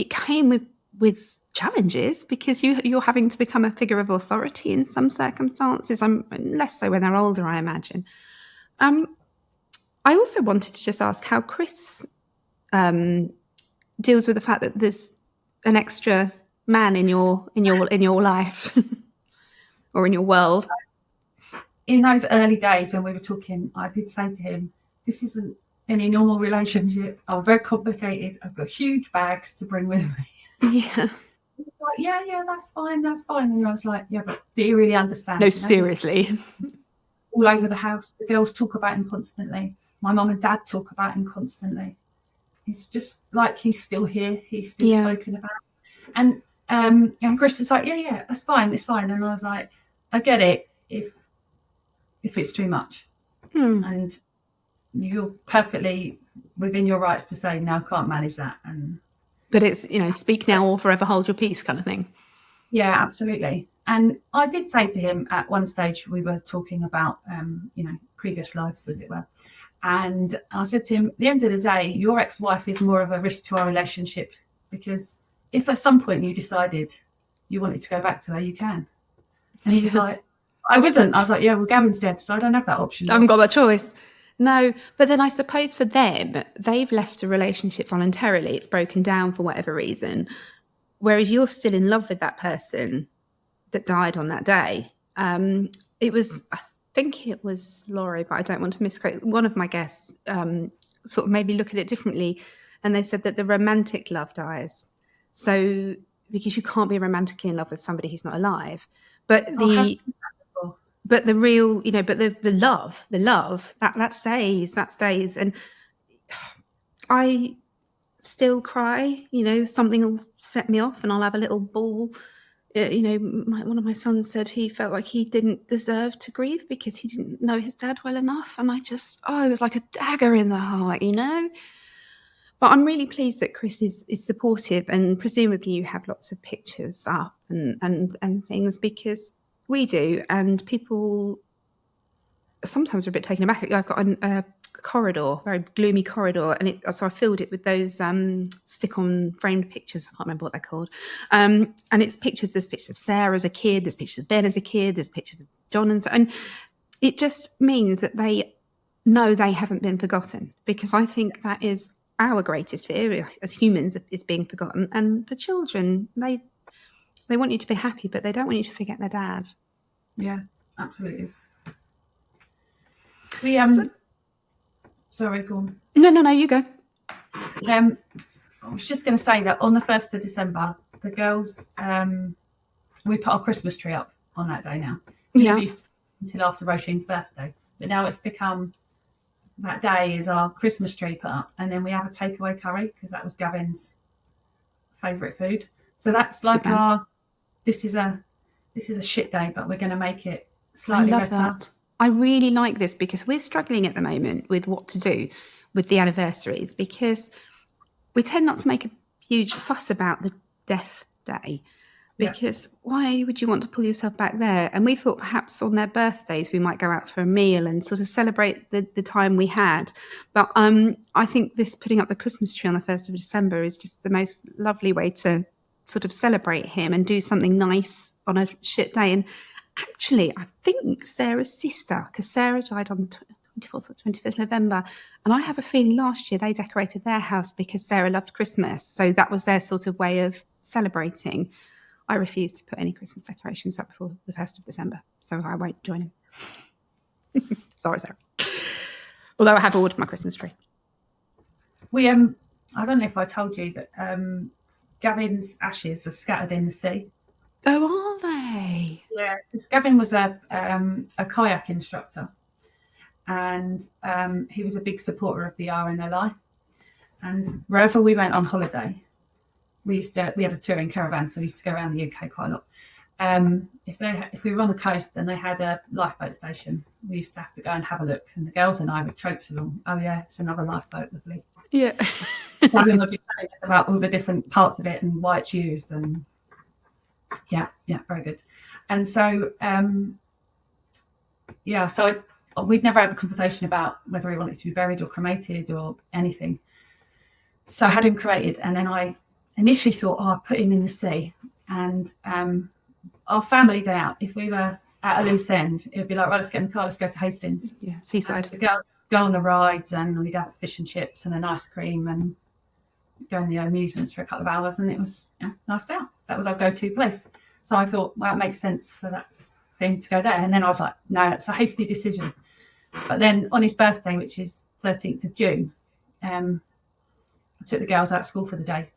came with challenges, because you're having to become a figure of authority in some circumstances. I'm less so when they're older, I imagine. I also wanted to just ask how Chris deals with the fact that there's an extra man in your life or in your world. In those early days when we were talking, I did say to him, this isn't any normal relationship. I'm very complicated. I've got huge bags to bring with me. Yeah. He was like, yeah, that's fine. And I was like, yeah, but do you really understand? No, seriously. All over the house. The girls talk about him constantly. My mum and dad talk about him constantly. It's just like he's still here. He's still spoken about. And Chris is like, yeah, that's fine, it's fine. And I was like, I get it if it's too much. And you're perfectly within your rights to say, no, I can't manage that. But it's, speak now or forever hold your peace kind of thing. Yeah, absolutely. And I did say to him at one stage, we were talking about, previous lives, as it were. And I said to him, at the end of the day, your ex-wife is more of a risk to our relationship, because if at some point you decided you wanted to go back to her, you can. And he was like, I wouldn't. I was like, yeah, well, Gavin's dead, so I don't have that option. I haven't got that choice. No, but then I suppose for them, they've left a relationship voluntarily. It's broken down for whatever reason. Whereas you're still in love with that person that died on that day. It was, I think it was Laurie, but I don't want to misquote. One of my guests sort of maybe look at it differently. And they said that the romantic love dies. So, because you can't be romantically in love with somebody who's not alive. But but the real, but the love, that stays. And I still cry, something will set me off and I'll have a little bawl. One of my sons said he felt like he didn't deserve to grieve because he didn't know his dad well enough. And it was like a dagger in the heart, But I'm really pleased that Chris is supportive, and presumably you have lots of pictures up and things, because we do, and people sometimes are a bit taken aback. I've got a corridor, very gloomy corridor, and so I filled it with those stick-on framed pictures. I can't remember what they're called. And it's pictures. There's pictures of Sarah as a kid. There's pictures of Ben as a kid. There's pictures of John and it just means that they know they haven't been forgotten, because I think that is our greatest fear as humans, is being forgotten. And for children, they want you to be happy, but they don't want you to forget their dad. Yeah, absolutely. Sorry, go on. No, you go. I was just going to say that on the 1st of December, the girls, we put our Christmas tree up on that day now. Yeah. Until after Roshin's birthday. But now it's become, that day is our Christmas tree put up. And then we have a takeaway curry, because that was Gavin's favourite food. So that's like this is a shit day, but we're going to make it slightly better. I love that. I really like this, because we're struggling at the moment with what to do with the anniversaries, because we tend not to make a huge fuss about the death day, because why would you want to pull yourself back there? And we thought perhaps on their birthdays we might go out for a meal and sort of celebrate the time we had. But I think this putting up the Christmas tree on the 1st of December is just the most lovely way to sort of celebrate him and do something nice on a shit day. And actually, I think Sarah's sister, because Sarah died on the 24th or 25th November, and I have a feeling last year they decorated their house because Sarah loved Christmas. So that was their sort of way of celebrating. I refuse to put any Christmas decorations up before the 1st of December, so I won't join him. Sorry, Sarah. Although I have ordered my Christmas tree. We, I don't know if I told you that Gavin's ashes are scattered in the sea. Oh, are they? Yeah. Gavin was a kayak instructor, and he was a big supporter of the RNLI. And wherever we went on holiday, we had a touring caravan, so we used to go around the UK quite a lot. If we were on the coast and they had a lifeboat station, we used to have to go and have a look. And the girls and I would traipse along. Oh yeah, it's another lifeboat, lovely. Yeah. Gavin would be telling us about all the different parts of it and why it's used, and yeah, very good. And so so we'd never had a conversation about whether he wanted to be buried or cremated or anything. So I had him cremated, and then I initially thought, I'll put him in the sea. And our family day out, if we were at a loose end, it would be like, right, let's get in the car, let's go to Hastings. Yeah, seaside. The girls go on the rides, and we'd have fish and chips and an ice cream and go in the amusements for a couple of hours, and it was nice day out. That was our go-to place. So I thought, well, it makes sense for that thing to go there. And then I was like, no, it's a hasty decision. But then on his birthday, which is 13th of June, I took the girls out of school for the day,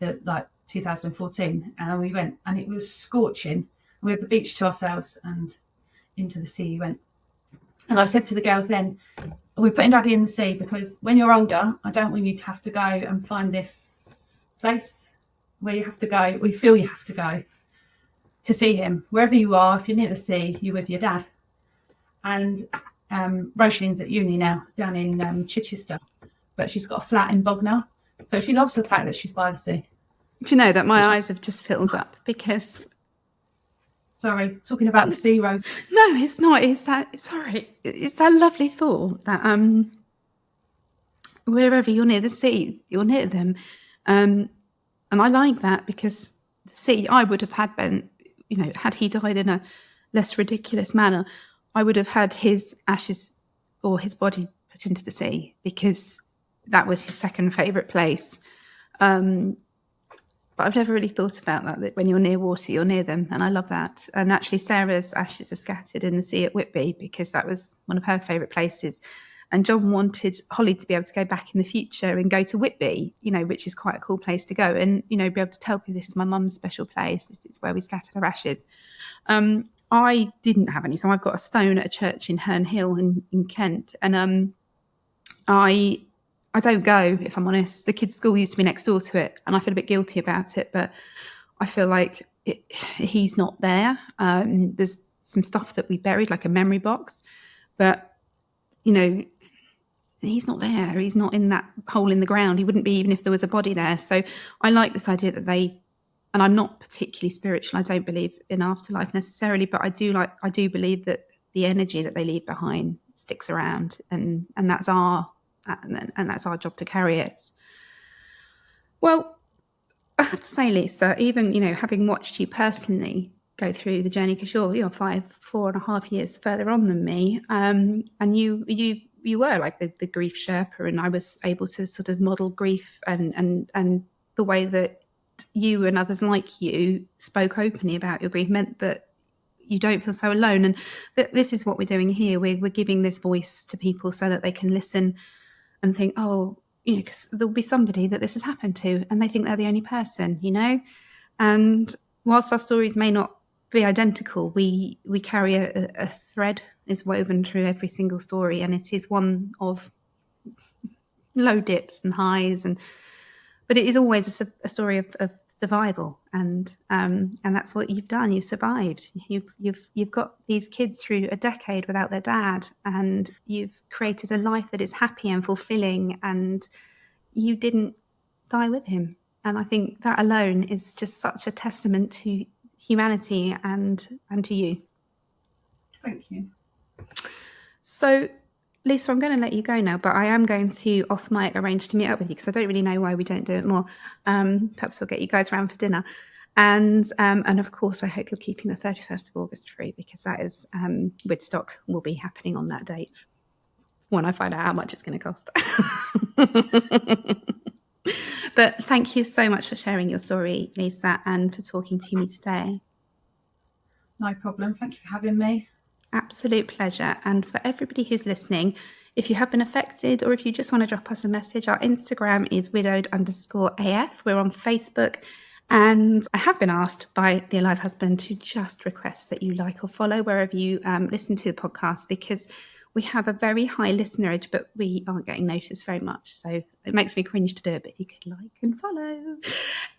2014, and we went, and it was scorching. We had the beach to ourselves, and into the sea we went. And I said to the girls then, we're putting Daddy in the sea because when you're older, I don't want you to have to go and find this place where you have to go, we feel you have to go to see him. Wherever you are, if you're near the sea, you're with your dad. And Roshin's at uni now, down in Chichester, but she's got a flat in Bognor. So she loves the fact that she's by the sea. Do you know that my eyes have just filled up because... Sorry, talking about the sea, Rose. No, it's not. It's that lovely thought that wherever you're near the sea, you're near them. And I like that because the sea, I would have had Ben had he died in a less ridiculous manner, I would have had his ashes or his body put into the sea, because that was his second favourite place. But I've never really thought about that when you're near water, you're near them. And I love that. And actually, Sarah's ashes are scattered in the sea at Whitby, because that was one of her favourite places. And John wanted Holly to be able to go back in the future and go to Whitby, which is quite a cool place to go. And, be able to tell people, this is my mum's special place. This is where we scattered her ashes. I didn't have any. So I've got a stone at a church in Herne Hill in Kent. And I don't go, if I'm honest. The kids' school used to be next door to it, and I feel a bit guilty about it, but I feel like he's not there. There's some stuff that we buried, like a memory box, but, he's not there. He's not in that hole in the ground. He wouldn't be even if there was a body there. So I like this idea that and I'm not particularly spiritual. I don't believe in afterlife necessarily, but I do believe that the energy that they leave behind sticks around, and that's our job to carry it. Well, I have to say, Lisa, even, having watched you personally go through the journey, because you're 4.5 years further on than me, and you were like the grief Sherpa, and I was able to sort of model grief and the way that you and others like you spoke openly about your grief meant that you don't feel so alone. And this is what we're doing here. We're giving this voice to people so that they can listen and think, because there'll be somebody that this has happened to, and they think they're the only person, And whilst our stories may not be identical, we carry a thread is woven through every single story, and it is one of low dips and highs, but it is always a story of survival, and that's what you've done. You've survived. You've got these kids through a decade without their dad, and you've created a life that is happy and fulfilling, and you didn't die with him. And I think that alone is just such a testament to humanity and to you. Thank you. So, Lisa, I'm going to let you go now, but I am going to off mic arrange to meet up with you, because I don't really know why we don't do it more. Perhaps we'll get you guys around for dinner. And of course, I hope you're keeping the 31st of August free, because that is Woodstock will be happening on that date when I find out how much it's going to cost. But thank you so much for sharing your story, Lisa, and for talking to me today. No problem. Thank you for having me. Absolute pleasure. And for everybody who's listening, if you have been affected, or if you just want to drop us a message, our Instagram is widowed_AF. We're on Facebook. And I have been asked by the Alive Husband to just request that you like or follow wherever you listen to the podcast, because we have a very high listenerage, but we aren't getting noticed very much. So it makes me cringe to do it, but if you could like and follow.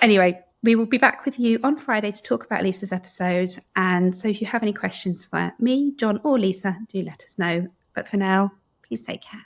Anyway, we will be back with you on Friday to talk about Lisa's episode. And so if you have any questions for me, John, or Lisa, do let us know. But for now, please take care.